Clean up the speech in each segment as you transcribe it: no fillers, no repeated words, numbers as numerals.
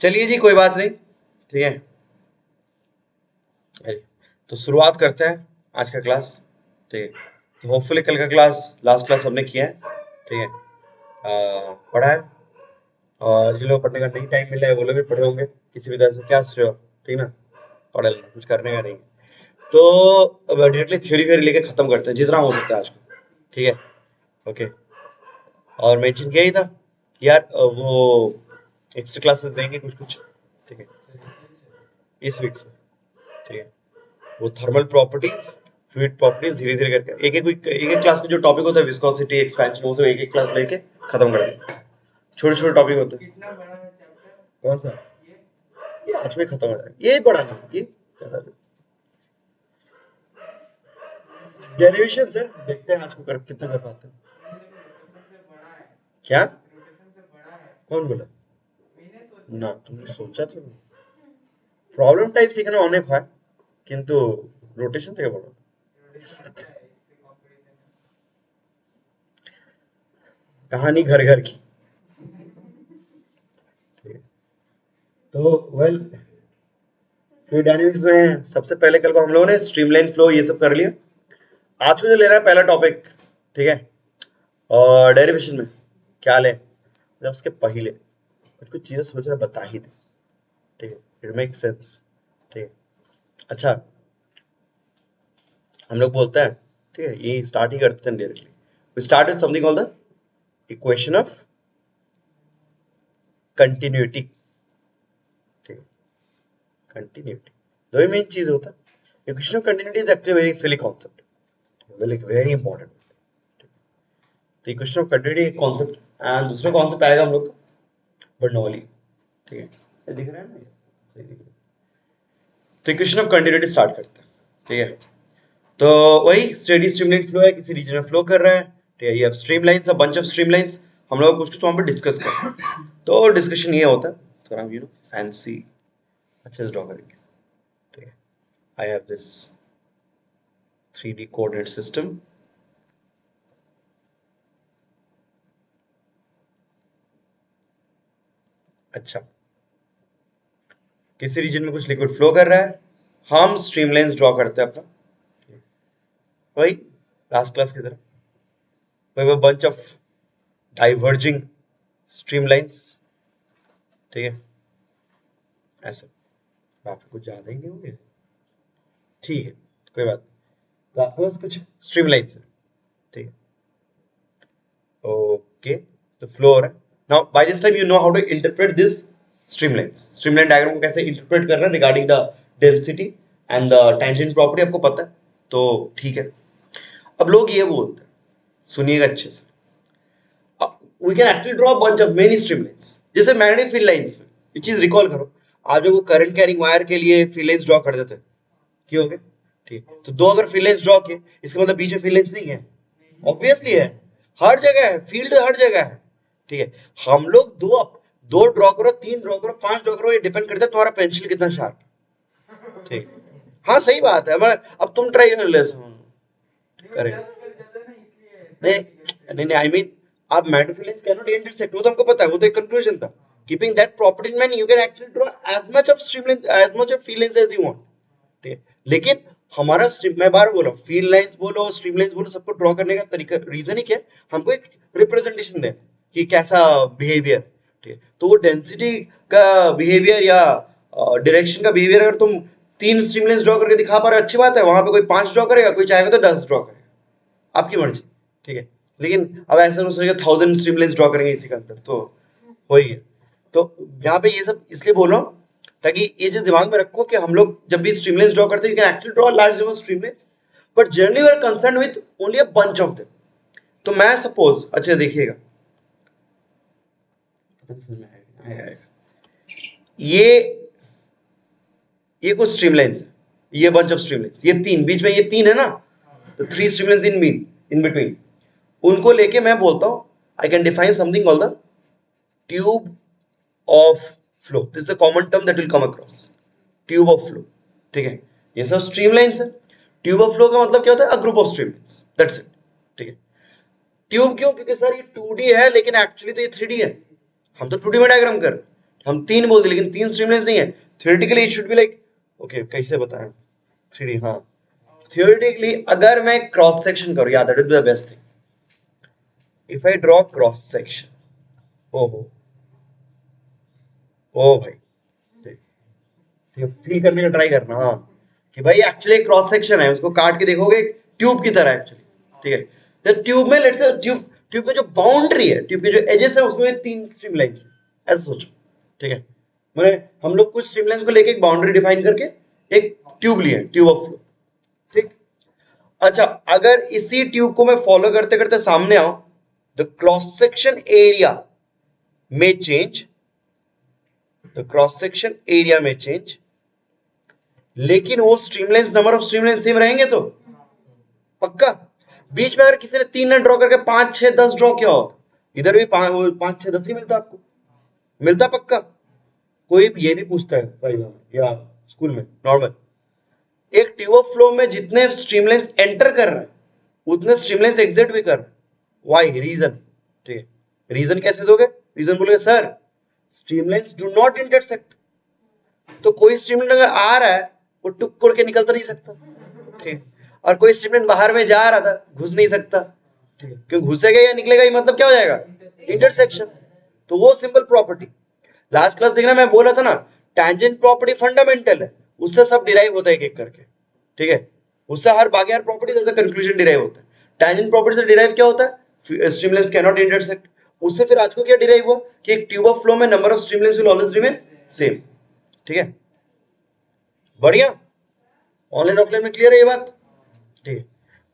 चलिए जी, कोई बात नहीं, ठीक है। तो शुरुआत करते हैं आज का क्लास, ठीक है। तो होपफुली कल का क्लास, लास्ट क्लास हमने किया है, ठीक है। पढ़ा है, और जिन लोग पढ़ने का नहीं टाइम मिला है वो लोग भी पढ़े होंगे किसी भी तरह से, क्या सोच रहे हो, ठीक ना। पढ़ लेना, कुछ करने का नहीं। तो अब डायरेक्टली थ्योरी व्योरी लेके खत्म करते हैं जितना हो सकता है आज को, ठीक है। ओके। और मेंशन किया ही था कि यार वो एक्स्ट्रा क्लासेस देंगे कुछ कुछ, ठीक है, इस वीक से, ठीक है। वो थर्मल प्रॉपर्टीज, फ्लूइड प्रॉपर्टीज धीरे धीरे करके एक एक क्लास के जो टॉपिक होता है, विस्कोसिटी, एक्सपेंशन, वो सब एक एक क्लास लेके खत्म कर देंगे। छोटे छोटे टॉपिक होते हैं। कौन सा? ये आज में खत्म हो जाएगा, ये बड़ा नहीं, ये ज्यादा डेरिवेशन है। देखते हैं आज को कर कितना कर पाते हैं। क्या? कौन बोला? ना, तुमने सोचा तो प्रॉब्लम टाइप सीखना অনেক হয়, কিন্তু रोटेशन থেকে বলো। कहानी घर घर की, ठीक है। तो वेल, फ्लूइड डायनेमिक्स में सबसे पहले कल को हम लोगों ने स्ट्रीमलाइन फ्लो ये सब कर लिया। आज को जो लेना है पहला टॉपिक, ठीक है। और डेरिवेशन में क्या ले, जब उसके पहले कुछ कुछ चीजें सोच रहा बता ही दे, ठीक है। इट मेक सेंस, ठीक है। अच्छा, हम लोग बोलते हैं, ठीक है, ये स्टार्ट ही करते हैं directly. We start with something called the equation of continuity, ठीक है। कंटिन्यूटी दो ही मेन चीज होता है। Equation of continuity is actually very silly concept, very important. तो इक्वेशन ऑफ कंटिन्यूटी एक कॉन्सेप्ट, एंड दूसरा कॉन्सेप्ट आएगा हम लोग का बर्नौली, ठीक है। ये दिख रहा है ना, सही दिख रहा है। तो इक्वेशन ऑफ कंटिन्यूटी स्टार्ट करते हैं, ठीक है। तो वही स्टेडी स्ट्रीमलाइन फ्लो है, किसी रीजन में फ्लो कर रहा है, ठीक है। ये अब streamlines, a bunch of streamlines, हम लोग कुछ कुछ वहां पर डिस्कस कर रहे हैं। तो डिस्कशन ये होता है थोड़ा फैंसी अच्छे से ड्रॉ करेंगे, ठीक है। I have this 3D coordinate system, अच्छा। किसी रीजन में कुछ लिक्विड फ्लो कर रहा है, हम स्ट्रीमलाइंस ड्रॉ करते हैं अपना, वही लास्ट क्लास की तरह, वही वो बंच ऑफ डाइवर्जिंग स्ट्रीमलाइंस, ठीक है। ऐसा आप कुछ ज्यादा ही नहीं होंगे, ठीक है, कोई बात नहीं। तो आपके पास कुछ स्ट्रीमलाइंस है, ठीक है। ओके, तो फ्लो हो रहा है। Now by this time you know how to interpret this streamlines. Streamline diagram को कैसे इंटरप्रेट करना है regarding the density and the tangent property आपको पता है, तो ठीक है। अब लोग ये बोलते हैं, सुनिएगा अच्छे से, we can actually draw bunch of many streamlines, जैसे मैग्नेटिक फील्ड लाइंस में। ये चीज रिकॉल करो, आप जब वो करंट कैरिंग वायर के लिए फील्ड लाइंस ड्रॉ कर देते, क्यों हो गए, ठीक है। तो दो अगर फील्ड लाइंस ड्रॉ किए, इसका मतलब बीच में फील्ड लाइंस नहीं है, ऑब्वियसली है, हर जगह है, फील्ड हर जगह है, ठीक है। हम लोग दो दो ड्रॉ करो, तीन ड्रॉ करो, पांच ड्रॉ करो, ये डिपेंड करता है तुम्हारा पेंसिल कितना शार्प, ठीक। हाँ सही बात है, अब तुम ट्राई कर ले, करें नहीं नहीं नहीं, आई मीन आप मैग्निफिकेंस कैन नॉट इंटरसेक्ट, वो तो हमको पता है, वो तो एक कंक्लूजन था। Keeping that property in mind, you can actually draw as much of streamline, as much of field lines as you want, ठीक है। लेकिन हमारा मैं बार बोल रहा हूँ, फील्ड लाइंस बोलो, स्ट्रीम लाइंस बोलो, सबको ड्रॉ करने का तरीका, रीजन ही क्या है, हमको एक रिप्रेजेंटेशन दे कि कैसा बिहेवियर, ठीक है। तो वो डेंसिटी का बिहेवियर या डायरेक्शन का बिहेवियर अगर तुम तीन स्ट्रीम लाइंस ड्रॉ करके दिखा पा रहे हो, अच्छी बात है। वहां पे कोई 5 ड्रॉ करेगा, कोई चाहेगा तो 10 ड्रॉ करेगा, आपकी मर्जी, ठीक है। लेकिन अब ऐसा नहीं सोचेगा 1000 स्ट्रीम लाइंस ड्रॉ करेंगे इसी के अंदर, तो हो ही गया। तो यहाँ पे ये सब इसलिए बोल रहा हूँ ताकि ये चीज दिमाग में रखो कि हम लोग जब भी स्ट्रीमलाइंस ड्रॉ करते हैं, you can actually draw large number of streamlines, but generally we are concern with only a bunch of them. तो मैं सपोज, अच्छा देखिएगा, ये ये कुछ स्ट्रीमलाइंस है, ये बंच ऑफ स्ट्रीमलाइंस, ये तीन बीच में, ये तीन है ना, तो 3 स्ट्रीमलाइंस इन बिटवीन, उनको लेके मैं बोलता हूँ I can define something called the tube of flow. This is a common term that will come across, tube of flow, ठीक है। ये सब स्ट्रीमलाइंस है। ट्यूब ऑफ फ्लो का मतलब क्या होता है, a group of streamlines, that's it, ठीक है। ट्यूब क्यों, क्योंकि सर ये 2D है, लेकिन एक्चुअली तो ये 3D है, हम तो 2D में डायग्राम कर, हम 3 बोल दिए लेकिन 3 स्ट्रीमलाइंस नहीं है। Theoretically it should be like, okay कैसे बताएं 3D, हाँ थियोरेटिकली अगर मैं क्रॉस सेक्शन करूं, या that is the best thing if I draw cross section, ओहो ओ भाई फील करने का ट्राई करना, हाँ कि भाई एक्चुअली क्रॉस सेक्शन है, उसको काट के देखोगे ट्यूब की तरह एक्चुअली, ठीक है। तो ट्यूब में लेट्स से ट्यूब ट्यूब की जो बाउंड्री है, ट्यूब के जो एजेस है उसमें 3 स्ट्रीमलाइंस है, ऐसा सोचो, ठीक है। मैंने हम लोग कुछ स्ट्रीमलाइंस को लेके एक बाउंड्री डिफाइन करके एक ट्यूब लिए, ट्यूब ऑफ फ्लो, ठीक। अच्छा अगर इसी ट्यूब को मैं फॉलो करते करते सामने आऊं, द क्रॉस सेक्शन एरिया में change, the cross section area में चेंज, लेकिन वो streamlines number of streamlines same रहेंगे तो पक्का। बीच में अगर किसी ने 3 ने ड्रॉ करके 5 6 10 ड्रॉ किया हो, इधर भी 5 6 10 ही मिलता आपको, मिलता पक्का। कोई ये भी पूछता है भाई या स्कूल में नॉर्मल, एक ट्यूब ऑफ फ्लो में जितने स्ट्रीमलाइंस एंटर कर रहे हैं उतने स्ट्रीमलाइंस एग्जिट भी कर रहे हैं, व्हाई, रीजन, ठीक है। रीजन कैसे दोगे, रीजन बोलोगे sir streamlines do not intersect, तो कोई स्ट्रीमलाइन अगर आ रहा है वो टुक के निकल तो नहीं सकता, ठीक। और कोई स्ट्रीमलाइन बाहर में जा रहा था, घुस नहीं सकता, ठीक है, क्यों घुसेगा या निकलेगा ये मतलब क्या हो जाएगा, इंटरसेक्शन। तो वो सिंपल प्रॉपर्टी लास्ट क्लास देखना मैं बोला था ना, टैंजेंट प्रॉपर्टी फंडामेंटल है, उससे सब डिराइव होता है एक एक करके, ठीक है। उससे हर बाकी हर प्रॉपर्टी जैसा कंक्लूजन डिराइव होता है। टैंजेंट प्रॉपर्टी से डिराइव क्या होता है, स्ट्रीमलाइंस कैन नॉट इंटरसेक्ट। उससे फिर आज को क्या डिराइव हुआ कि एक ट्यूब ऑफ फ्लो में number of streamlines will always remain same, ठीक है। बढ़िया, ऑनलाइन ऑफलाइन में क्लियर है ये बात, ठीक है।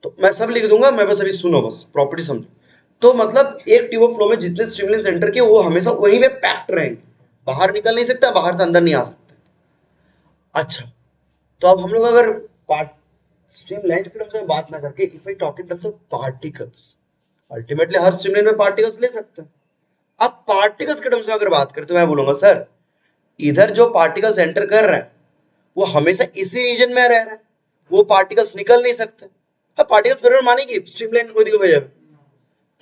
तो मैं सब लिख दूंगा, मैं बस अभी सुनो, बस प्रॉपर्टी समझो। तो मतलब एक ट्यूब ऑफ फ्लो में जितने स्ट्रीमलाइंस एंटर किए वो हमेशा वहीं पे पैक्ड रहेंगे, बाहर निकल नहीं सकता, बाहर से अंदर नहीं आ सकते। अच्छा तो अब हम लोग अगर पार्ट स्ट्रीमलाइंस के टर्म्स में बात ना करके if I talk in terms of particles, ultimately her streamline में पार्टिकल्स ले सकते हैं। अब पार्टिकल्स के टर्म्स में अगर बात करें तो मैं बोलूंगा सर इधर जो पार्टिकल्स एंटर कर रहे हैं वो हमेशा इसी रीजन में रह रहे हैं, वो पार्टिकल्स निकल नहीं सकते। अब पार्टिकल्स बराबर मानेगी स्ट्रीमलाइन को दिखो भैया,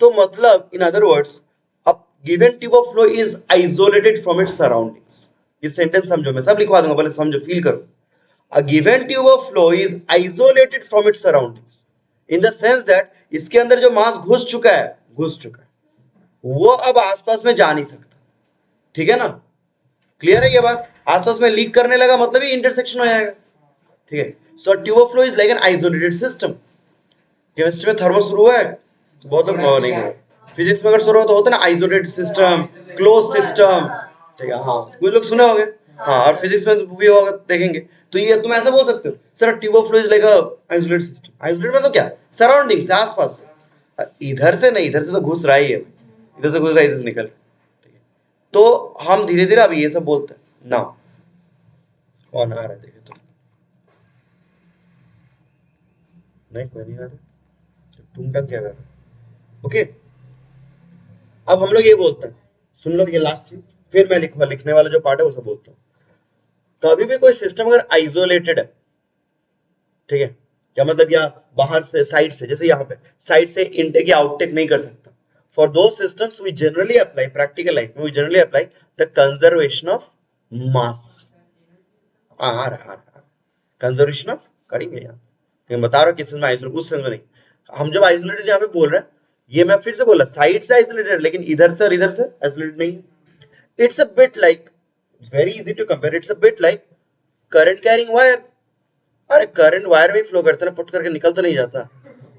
तो मतलब in other words a given tube of flow is isolated from its surroundings. ये सेंटेंस समझो, मैं सब लिखवा दूंगा, पहले समझो फील करो। A given tube of flow is isolated from its surroundings in the sense that इसके अंदर जो मास घुस चुका है वो अब आसपास में जा नहीं सकता, ठीक है ना, क्लियर है ये बात। आसपास में लीक करने लगा मतलब ही इंटरसेक्शन हो जाएगा, ठीक है। So tube of flow is like an isolated system. Chemistry में थर्मो शुरू हुआ है तो बहुत लोग नहीं हुआ, फिजिक्स में अगर शुरू हो तो होता है ना आइसोलेटेड सिस्टम, क्लोज सिस्टम, ठीक है, हाँ कुछ लोग सुने होंगे, हाँ और फिजिक्स में भी होगा देखेंगे। तो ये तुम ऐसा बोल सकते हो sir tube of flow is like a isolated system. Isolated मतलब क्या, सराउंडिंग से, आसपास से, इधर से नहीं, इधर से तो घुस रहा ही है, इधर से घुस रहा है, इधर से निकल, ठीक है। तो हम धीरे धीरे अभी ये सब बोलते हैं ना, कौन आ रहा है देखे तो, नहीं कोई नहीं आ रहा, तुम क्या कर रहे हो, ओके। अब हम लोग ये बोलते हैं, सुन लो ये लास्ट चीज, फिर मैं लिखने वाला जो पार्ट है वो सब बोलता हूँ। कभी भी कोई सिस्टम अगर आइसोलेटेड है, ठीक है, क्या मतलब या बाहर से साइड से, जैसे यहाँ पे साइड से इनटेक या आउटटेक नहीं कर सकता, फॉर दो systems we generally apply, practical life में we generally apply the conservation of mass. आ रहा कंजर्वेशन ऑफ करेंगे यहाँ, मैं बता रहा हूँ किस में आइसोलेट, उस सेंस में नहीं। हम जब आइसोलेटेड यहाँ पे बोल रहे हैं, ये मैं फिर से बोला साइड से आइसोलेटेड, लेकिन इधर से और इधर से आइसोलेटेड नहीं है। It's a bit like, it's very easy to compare, it's a bit like current carrying wire. अरे करंट वायर में फ्लो करता है ना, पुट करके निकल तो नहीं जाता,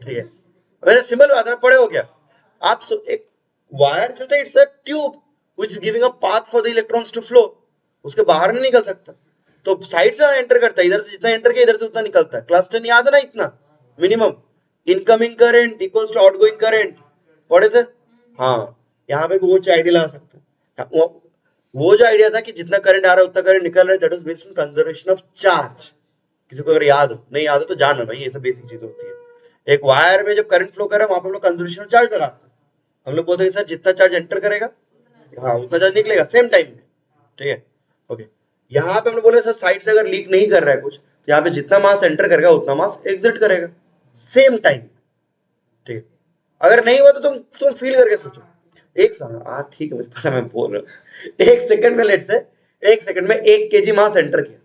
ठीक है। वैसे सिंपल बात है ना, पढ़े हो क्या आप, एक वायर जो था it's a tube which is giving a path for the electrons to flow, उसके बाहर नहीं निकल सकता, तो साइड से एंटर करता है, इधर से जितना एंटर किया इधर से उतना निकलता है। क्लास 10 याद है ना, इतना minimum incoming current equals to outgoing current पढ़े थे, हाँ। यहाँ पे वो आइडिया लगा सकते हैं, वो जो आइडिया था कि जितना करंट आ रहा है उतना करंट निकल रहा है, that was based on conservation of charge. किसी को अगर याद हो, नहीं याद हो तो जान लो भाई, ये सब बेसिक चीज होती है। एक वायर में जब करंट फ्लो कर रहा है वहां पे हम लोग कंजर्वेशन ऑफ चार्ज लगाते हैं, हम लोग बोलते हैं सर जितना चार्ज एंटर करेगा हाँ उतना चार्ज निकलेगा सेम टाइम में, ठीक है, ओके। यहाँ पे हम लोग बोले सर साइड से अगर लीक नहीं कर रहा है कुछ, तो यहाँ पे जितना मास एंटर करेगा उतना मास एग्जिट करेगा सेम टाइम, ठीक है। अगर नहीं हुआ तो तुम फील करके सोचो, एक सेकंड, हाँ ठीक है, मुझे पता, मैं बोल रहा हूँ, एक सेकंड में लेट से, एक सेकंड में 1 kg मास एंटर किया,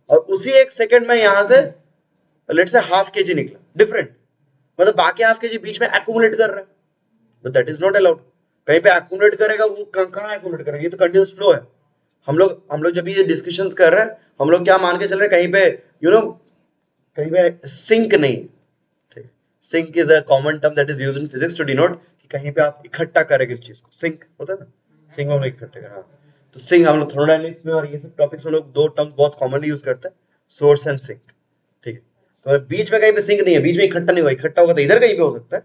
और उसी एक सेकंड में यहाँ से लेट से ½ kg निकला डिफरेंट, मतलब बाकी ½ kg बीच में एक्यूमुलेट कर रहा है, but that is not allowed. कहीं पे एक्यूमुलेट करेगा, वो कहाँ एक्यूमुलेट करेगा, ये तो कंटिन्यूस फ्लो है। हम लोग जब ये डिस्कशंस कर रहे हैं, हम लोग क्या मान के चल रहे हैं, कहीं पे यू नो कहीं पे सिंक नहीं, ठीक, sink is a common term that is used in physics to denote कि कहीं पे आप इकट्ठा करेंगे इस चीज को, सिंक होता है ना, सिंक में हम लोग इकट्ठा कर, हाँ। तो सिंक हम लोग थर्मोडायनेमिक्स में और ये सब टॉपिक्स में लोग दो टर्म्स बहुत कॉमनली यूज करते हैं, सोर्स एंड सिंक, ठीक है। तो बीच में कहीं पे सिंक नहीं है, बीच में इकट्ठा नहीं हुआ, इकट्ठा होगा तो इधर कहीं पे हो सकता है,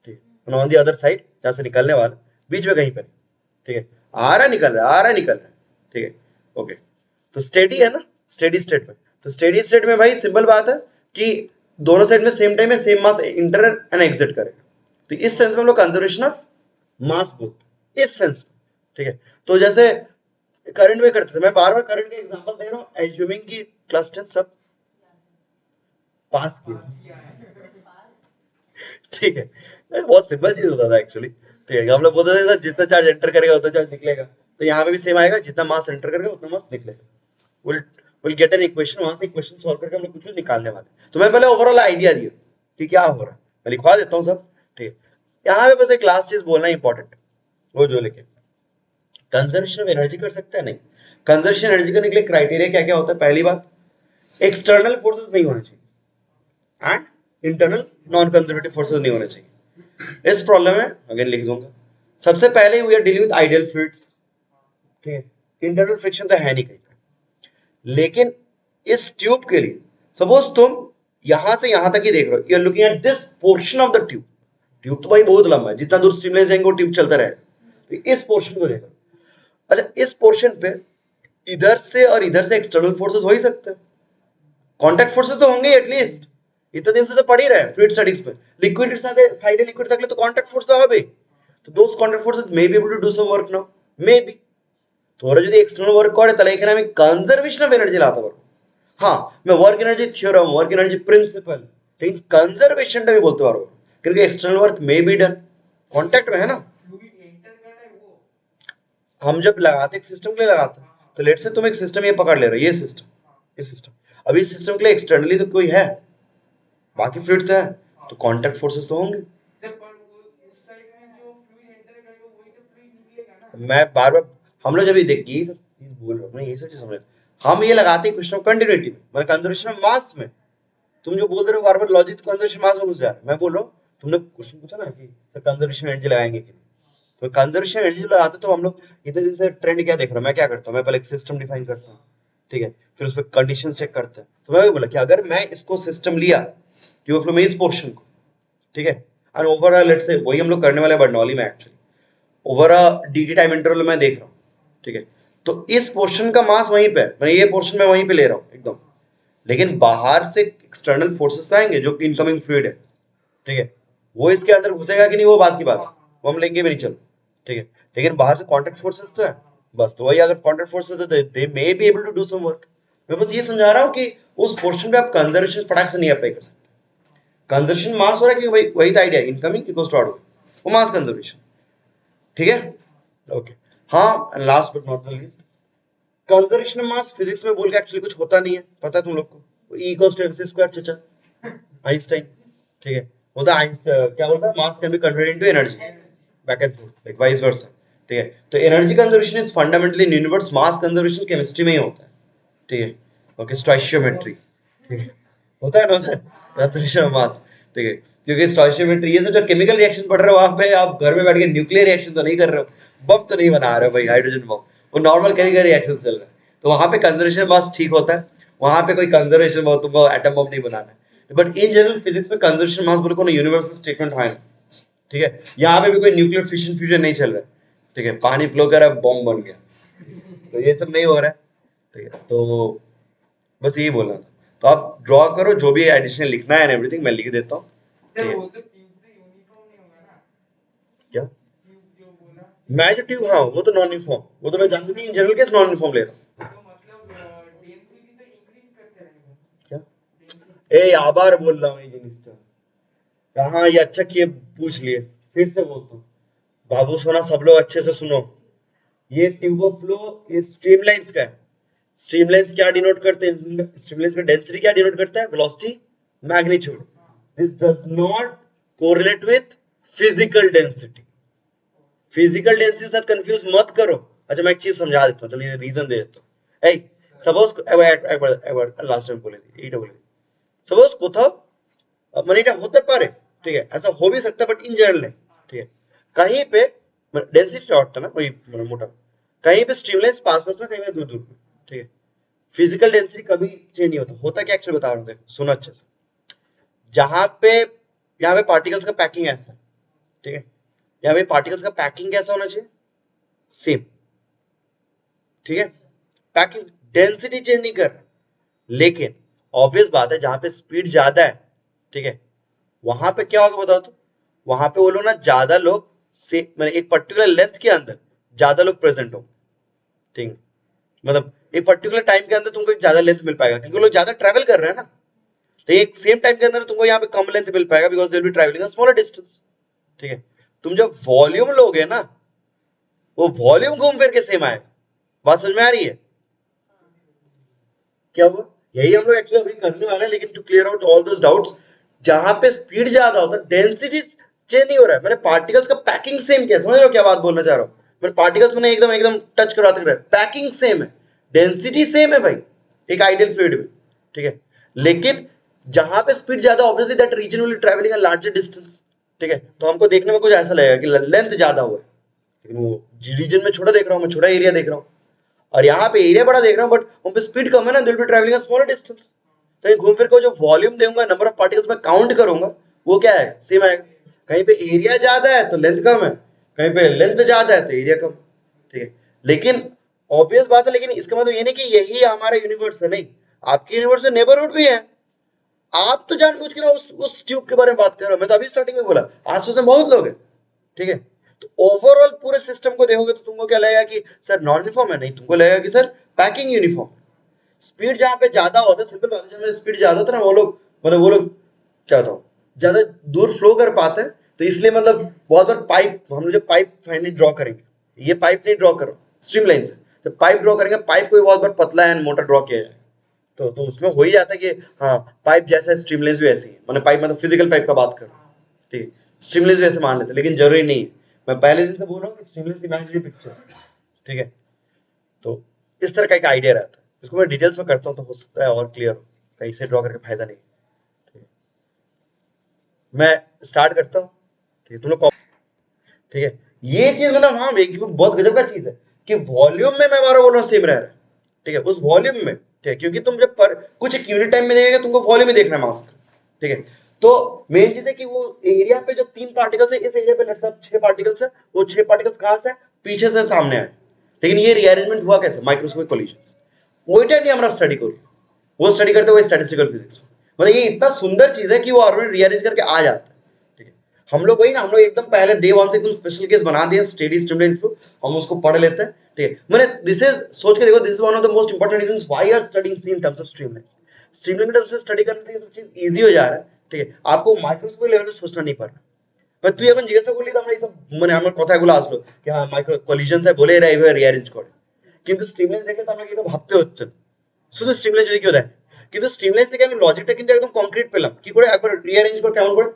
ठीक है, ऑन दी अदर साइड जहां से निकलने वाला, बीच में कहीं पे नहीं, ठीक है, आ रहा निकल रहा, आ रहा निकल रहा, ठीक है, ओके। तो स्टेडी है ना, स्टेडी स्टेट में, तो स्टेडी स्टेट में भाई सिंपल बात है कि दोनों साइड में सेम टाइम में same mass inter and exit करेगा, तो इस सेंस में हम लोग कंजर्वेशन ऑफ मास बोलते हैं, इस सेंस में, ठीक है। तो जैसे करंट में करते थे, मैं बार बार करंट का एग्जांपल दे रहा हूँ, एज्यूमिंग की क्लास 10 सब पास किया, ठीक है, बहुत सिंपल चीज होता था एक्चुअली, ठीक है। हम लोग बोलते थे सर जितना चार्ज एंटर करेगा उतना चार्ज निकलेगा, तो यहाँ पे भी सेम आएगा, जितना मास एंटर करेगा उतना मास निकलेगा, will will get an equation, वहां से इक्वेशन सॉल्व करके हम लोग कुछ निकालने वाले। तो मैं पहले ओवरऑल आइडिया दिया कि क्या हो रहा है, मैं लिखवा देता हूँ सब, ठीक है। यहाँ पे बस एक लास्ट चीज बोलना इंपॉर्टेंट, वो जो लेके कंजर्वेशन ऑफ एनर्जी कर सकते हैं नहीं, कंजर्वेशन एनर्जी करने के लिए क्राइटेरिया क्या क्या होता है, पहली बात एक्सटर्नल फोर्सेस नहीं होने चाहिए and internal non conservative forces नहीं होने चाहिए। इस प्रॉब्लम में अगेन लिख दूंगा, सबसे पहले we are dealing with ideal fluids, ठीक है, इंटरनल फ्रिक्शन तो है नहीं कहीं पे, लेकिन इस ट्यूब के लिए सपोज तुम यहां से यहां तक ही देख रहे हो, you are looking at this portion of the tube, tube तो भाई बहुत लंबा है, जितना दूर स्टिमुलेशन जाएंगे वो ट्यूब चलता रहेगा, तो इस पोर्शन को देखो, अच्छा इस पोर्शन पे इधर से और इधर से एक्सटर्नल फोर्सेस हो ही सकते हैं, कांटेक्ट फोर्सेस तो होंगे एटलीस्ट, इतने दिन से तो पढ़ ही रहे फ्लूइड स्टडीज में, लिक्विड साइड लिक्विड तक तो कांटेक्ट फोर्स तो হবে, তো those contact forces may be able to do some work now, maybe, তোরা যদি এক্সটার্নাল ওয়ার্ক করে তাহলে এখানে আমি কনজারভেশন অফ এনার্জি লাগাতে পারবো, হ্যাঁ मैं work energy theorem work energy principal, लेकिन कंजर्वेशनটা আমি বলতে পারবো क्योंकि external work may be done, contact में है ना, हम जब लगाते एक सिस्टम के लिए लगाते हैं, तो लेट से तुम एक सिस्टम ये पकड़ ले रहे हो, ये सिस्टम, ये सिस्टम, अभी इस सिस्टम के लिए एक्सटर्नली तो कोई है, बाकी फ्लूइड तो है, तो कांटेक्ट फोर्सेस तो होंगे। मैं बार बार हम लोग जब ये देख ये सब चीज बोल रहे हो ना, ये सब चीज समझ, हम ये लगाते हैं क्वेश्चन ऑफ कंटिन्यूटी में, मतलब कंजर्वेशन ऑफ मास में, तुम जो बोल रहे हो बार बार लॉजिक तो कंजर्वेशन मास में घुस जा रहा है, मैं बोल रहा हूँ तुमने क्वेश्चन पूछा ना कि सर कंजर्वेशन एनर्जी लगाएंगे कि नहीं, तो कंजर्वेशन एनर्जी लगाते तो हम लोग इतने दिन से ट्रेंड क्या देख रहा हूँ, मैं क्या करता हूँ, मैं पहले एक सिस्टम डिफाइन करता हूँ, ठीक है, फिर उस पर कंडीशन चेक करते हैं, तो मैं वही बोला कि अगर मैं इसको सिस्टम लिया ट्यूब फ्लो में इस पोर्शन को, ठीक है, और ओवरऑल लेट्स से वही हम लोग करने वाले हैं बर्नौली में actually, over a DT time interval में देख रहा हूँ, ठीक है, तो इस पोर्शन का मास वहीं पे है, मैं ये पोर्शन में वहीं पे ले रहा हूँ एकदम, लेकिन बाहर से एक्सटर्नल फोर्सेस तो आएंगे जो कि इनकमिंग फ्लूइड है, ठीक है, वो इसके अंदर घुसेगा कि नहीं वो बात की बात है, वो हम लेंगे भी नहीं, चलो ठीक है, लेकिन बाहर से कॉन्टेक्ट फोर्सेस तो है, बस तो वही, अगर कॉन्टेक्ट फोर्सेस तो they maybe able to do some work, मैं बस ये समझा रहा हूँ कि उस पोर्शन पे आप कंजर्वेशन फटाक से नहीं अप्लाई कर सकते, कंजर्वेशन मास हो रहा है कि वही वही था idea, incoming equals to outgoing, वो मास कंजर्वेशन, ठीक है, ओके। हाँ, last but not the least, conservation mass physics में बोल के एक्चुअली कुछ होता नहीं है, पता है तुम लोग को, E equals to MC square, चचा आइंस्टाइन, ठीक है, बोलता आइंस्टाइन क्या बोलता है, mass can be converted into energy, back and forth like vice versa, ठीक है, तो energy conservation is fundamentally in universe, mass conservation chemistry में ही होता है, ठीक है, ओके, स्टोइशियोमेट्री, ठीक है, होता है ना सर, कंजर्वेशन ऑफ मास, ठीक है, क्योंकि स्टोइशियोमेट्री ये सब जो केमिकल रिएक्शन पढ़ रहे हो वहां पे, आप घर में बैठ के न्यूक्लियर रिएक्शन तो नहीं कर रहे हो, बम तो नहीं बना रहे हो भाई, हाइड्रोजन बम, वो नॉर्मल केमिकल रिएक्शन चल रहा है, तो वहां पे कंजर्वेशन मास ठीक होता है, वहां पे कोई कंजर्वेशन तुमको एटम बम नहीं बनाना है, बट इन जनरल फिजिक्स में कंजर्वेशन मास बोले कोनो यूनिवर्सल स्टेटमेंट है, ठीक है, यहाँ पे भी कोई न्यूक्लियर फिशन फ्यूजन नहीं चल रहा है, ठीक है, पानी फ्लो कर रहा है बॉम्ब बन गया, तो ये सब नहीं हो रहा है, ठीक है, तो बस यही बोलना था, तो आप ड्रॉ करो जो भी एडिशनल लिखना है, एवरीथिंग मैं लिख देता हूँ, क्या मैं जो ट्यूब, हाँ वो तो नॉन यूनिफॉर्म, वो तो मैं जानती नहीं, in general case non uniform ले रहा हूँ, क्या ए आबार बोल रहा हूँ ये जिनिस, हाँ ये अच्छा किए पूछ लिए, फिर से बोलता हूँ, बाबू सोना सब लोग अच्छे से सुनो, ये ट्यूब ऑफ फ्लो ये स्ट्रीमलाइंस का है। स्ट्रीमलाइंस क्या डिनोट करते हैं? स्ट्रीमलाइंस का डेंसिटी क्या डिनोट करता है? Velocity magnitude. This does not correlate with physical density. Physical density के साथ कंफ्यूज मत करो। अच्छा मैं एक चीज समझा देता हूँ, चलिए रीजन दे देता हूँ। ए सपोज একবার লাস্ট টাইম বলে দিই, এইটা বলে দিই। सपोज কোথাও মানে এটা হতে পারে, ঠিক है, ऐसा हो भी सकता है बट इन जनरल नहीं, ठीक है। कहीं पे डेंसिटी शॉर्ट ना वही মানে मोटा, कहीं पे स्ट्रीमलाइंस पास पास में, कहीं पे दूर दूर में, ठीक है। फिजिकल डेंसिटी कभी चेंज नहीं होता। होता क्या एक्चुअली बता रहा हूँ, देखो सुनो अच्छे से। जहां पे यहाँ पे पार्टिकल्स का पैकिंग ऐसा है, ठीक है, यहाँ पे पार्टिकल्स का पैकिंग कैसा होना चाहिए? सेम, ठीक है। पैकिंग डेंसिटी चेंज नहीं कर, लेकिन ऑब्वियस बात है जहां पे स्पीड ज्यादा है, ठीक है, वहां पे क्या होगा बताओ तो? वहां पे वो लोग ना ज्यादा लोग से मतलब एक पर्टिकुलर लेंथ के अंदर ज्यादा लोग प्रेजेंट हो, ठीक है। मतलब एक पर्टिकुलर टाइम के अंदर तुमको एक ज्यादा लेंथ मिल पाएगा क्योंकि लोग ज्यादा ट्रैवल कर रहे हैं ना। तो एक सेम टाइम के अंदर तुमको यहाँ पे कम लेंथ मिल पाएगा because they will be travelling a smaller distance, ठीक है। तुम जब वॉल्यूम लोगे ना, वो वॉल्यूम घूम फिर के सेम आएगा। बात समझ में आ रही है? क्या हुआ? यही हम लोग एक्चुअली अभी करने वाले हैं, लेकिन to clear out all those doubts, जहां पे स्पीड ज्यादा होता है डेंसिटी चेंज नहीं हो रहा है। मैंने पार्टिकल्स का पैकिंग सेम किया, समझ रहे हो क्या बात बोलना चाह रहा हूँ? मैंने पार्टिकल्स मैंने एकदम एकदम टच करवाते रहा, पैकिंग सेम है, डेंसिटी सेम है भाई, एक आइडियल फ्लूइड में, ठीक है। लेकिन जहां पे स्पीड ज्यादा, obviously that region will travelling a larger distance, ठीक है। तो हमको देखने में कुछ ऐसा लगेगा कि लेंथ ज्यादा हुआ है, लेकिन वो रीजन में छोटा देख रहा हूँ, मैं छोटा एरिया देख रहा हूँ। और यहाँ पे एरिया बड़ा देख रहा हूँ बट वहाँ पे स्पीड कम है ना, दिल be travelling a smaller distance. तो घूम फिर को जो वॉल्यूम दूंगा, नंबर ऑफ पार्टिकल्स में काउंट करूंगा, वो क्या है? सेम आएगा। कहीं पे एरिया ज्यादा है तो लेंथ कम है, कहीं पे लेंथ ज्यादा है तो एरिया कम, ठीक है। लेकिन ऑब्वियस बात है, लेकिन इसका मतलब ये नहीं कि यही हमारा यूनिवर्स है, नहीं। आपके यूनिवर्स में नेबरहुड भी है। आप तो जानबूझ के ना उस ट्यूब के बारे में बात कर रहे हो। मैं तो अभी स्टार्टिंग में बोला आसपास में बहुत लोग हैं, ठीक है। तो ओवरऑल पूरे सिस्टम को देखोगे तो तुमको क्या लगेगा कि सर नॉन यूनिफॉर्म है? नहीं, तुमको लगेगा कि सर पैकिंग यूनिफॉर्म। स्पीड जहां पे ज्यादा होता है, सिंपल बात है, जब स्पीड ज्यादा होता है ना, वो लोग मतलब वो लोग क्या होता है, ज्यादा दूर फ्लो कर पाते हैं। तो इसलिए मतलब बहुत बार पाइप, हम लोग जब पाइप फाइनली ड्रॉ करेंगे, ये पाइप नहीं ड्रॉ करो स्ट्रीमलाइन से, जब पाइप ड्रॉ करेंगे, पाइप को बहुत बार पतला एंड मोटा ड्रॉ किया जाए, तो उसमें हो ही जाता है कि हाँ पाइप जैसा है, स्ट्रीमलाइंस भी ऐसी है। मैंने पाइप मतलब फिजिकल पाइप का बात कर रहा हूँ, ठीक है। स्ट्रीमलाइंस भी ऐसे मान लेते, लेकिन जरूरी नहीं है। मैं पहले दिन से बोल रहा हूँ कि स्ट्रीमलाइंस इमेजिनरी पिक्चर, ठीक है। तो इस तरह का एक आइडिया रहता है, इसको मैं डिटेल्स में करता हूँ तो हो सकता है और क्लियर हो। कहीं से ड्रॉ करके फायदा नहीं, ठीक है। मैं स्टार्ट करता हूँ, ठीक है, तुम लोग, ठीक है। ये चीज मतलब हाँ एक बहुत गजब का चीज है कि वॉल्यूम में मैं बारह बोल रहा हूँ सेम रह रहा है, ठीक है, उस वॉल्यूम में, ठीक है। क्योंकि तुम जब पर कुछ एक यूनिट टाइम में देखेगा, तुमको वॉल्यूम में देखना है मास्क, ठीक है। तो मेन चीज है कि वो एरिया पे जो 3 पार्टिकल्स है, इस एरिया पे लेट्स सब 6 पार्टिकल्स है, वो 6 पार्टिकल्स कहां से है? पीछे से सामने आए। लेकिन ये रीअरेंजमेंट हुआ कैसे? Microscopic collision. ওইটা নিয়ে আমরা स्टडी करो, वो स्टडी करते हुए स्टैटिस्टिकल फिजिक्स। मतलब ये इतना सुंदर चीज है कि वो ऑर्बिट रीअरेंज करके आ जाता है, ठीक है। हम लोग वही ना, हम लोग एकदम पहले डे वन से एकदम स्पेशल केस बना दिए, स्टेडी स्टिमुलेंट फ्लो, हम उसको पढ़ लेते हैं, ठीक है। मैंने दिस इज सोच के देखो, this is one of the most important reasons why are studying see in terms of streamlines. Streamline terms में स्टडी करने से ये सब चीज इजी हो जा रहा है, ठीक है। आपको माइक्रोस्कोपिक लेवल पे सोचना नहीं पड़ रहा। তুই এখন জিজ্ঞাসা করলি তো আমরা এইসব মানে আমার কথাগুলো আসলো कि हाँ माइक्रो कलिजन है बोले এরা এইভাবে রিঅ্যারেঞ্জ করে, কিন্তু স্ট্রিমলাইন দেখে তো আমাকে এটা ভাবতে হচ্ছে না। শুধু স্ট্রিমলাইন যদি কেউ দেখে, কিন্তু স্ট্রিমলাইন থেকে আমি লজিকটা কিন্তু একদম কংক্রিট পেলাম কি করে, একবার রিঅ্যারেঞ্জ করে কেমন করে।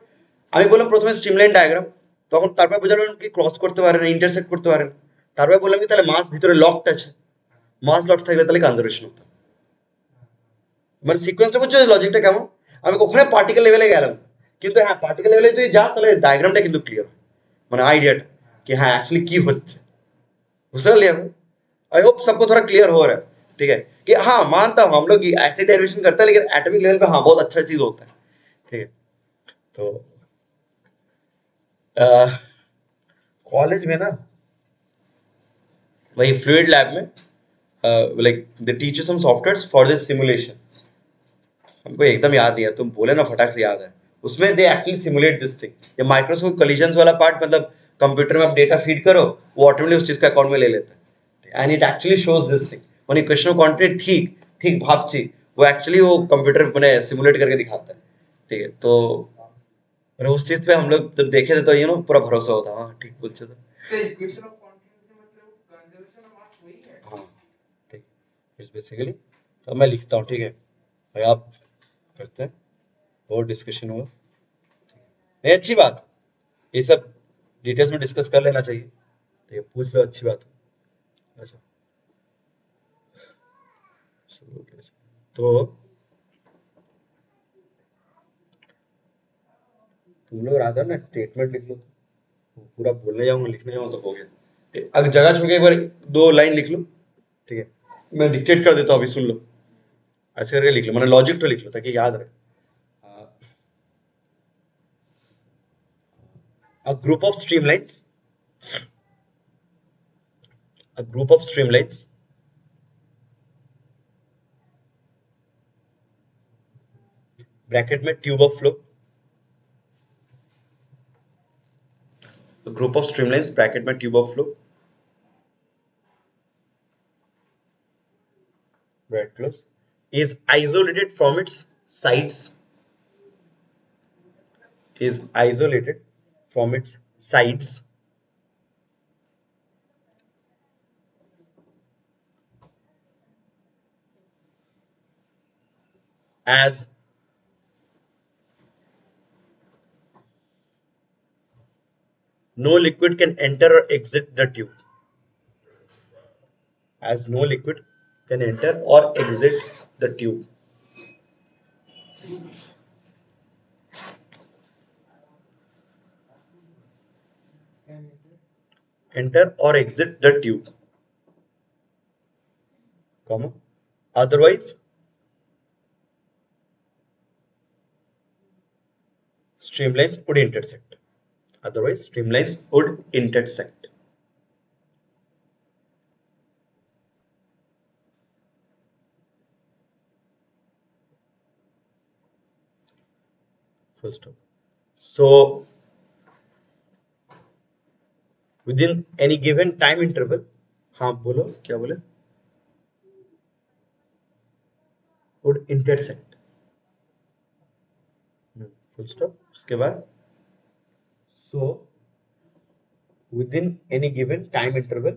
আমি বললাম প্রথমে স্ট্রিমলাইন ডায়াগ্রাম, তখন তারপর বোঝালাম কি ক্রস করতে পারে না, ইন্টারসেক্ট করতে পারে না। তারপরে বললাম কি তাহলে মাস ভিতরে লকড আছে, মাস লকড থাকলে তাহলে কনজারভেশন হতো। মানে সিকোয়েন্সটা বুঝছো, লজিকটা কেমন? আমি ওখানে পার্টিকেল লেভেলে গেলাম, কিন্তু হ্যাঁ পার্টিকেল লেভেলে তুই যাস তাহলে ডায়াগ্রামটা কিন্তু ক্লিয়ার, মানে आइडियाটা कि हाँ एक्चुअली की होচ্ছে, बुझते पारली এখন? आई होप सबको थोड़ा क्लियर हो रहा है, ठीक है। कि हाँ मानता हूँ हम लोग ऐसे डेरिवेशन करते हैं, लेकिन एटॉमिक लेवल पे हाँ बहुत अच्छा चीज होता है, ठीक है। तो कॉलेज में ना वही फ्लूइड लैब में like the teacher some softwares for this simulation. हमको एकदम याद नहीं है, तुम बोले ना फटाक से याद है। उसमें they actually simulate this thing, ये माइक्रोस्कोप कोलिजन्स वाला पार्ट, मतलब कंप्यूटर में आप डेटा फीड करो, वो ऑटोमेटिकली उस चीज का अकाउंट में ले लेता है, and it actually shows this thing. মানে ইকুয়েশন কোয়ান্টিটি ঠিক ঠিক ভাবছি, वो एक्चुअली वो कंप्यूटर मैंने सिमुलेट करके दिखाता है, ठीक है। तो उस चीज पे हम लोग जब देखे थे तो पूरा भरोसा होता हाँ ठीक बोलছে तो। इक्वेशन ऑफ कॉन्टिन्यूटी मतलब कंजर्वेशन ऑफ मास वही है। हाँ ठीक, इट्स बेसिकली, तो मैं लिखता हूँ, ठीक है भाई, आप करते हैं और डिस्कशन हुआ, नहीं अच्छी बात, ये सब डिटेल्स में डिस्कस कर लेना चाहिए, ठीक है, पूछ लो, अच्छी बात है। अच्छा तो तुम लोग रात ना स्टेटमेंट लिख लो, पूरा बोलने जाऊंगा लिखने जाऊंगा तो हो गया, अगर जगह छोड़ के एक बार 2 लाइन लिख लो, ठीक है, मैं डिक्टेट कर देता हूँ, अभी सुन लो, ऐसे करके लिख लो, मैंने लॉजिक तो लिख लो ताकि याद रहे। A group of streamlines, a group of streamlines bracket में tube of flow, group of streamlines bracket में tube of flow, bracket close, is isolated from its sides, is isolated from its sides as no liquid can enter or exit the tube, as no liquid can enter or exit the tube, enter or exit the tube, comma, otherwise streamlines would intersect, otherwise streamlines would intersect. Full stop. So within any given time interval, हाँ बोलो क्या बोले, would intersect, full stop, उसके बाद so within any given time interval,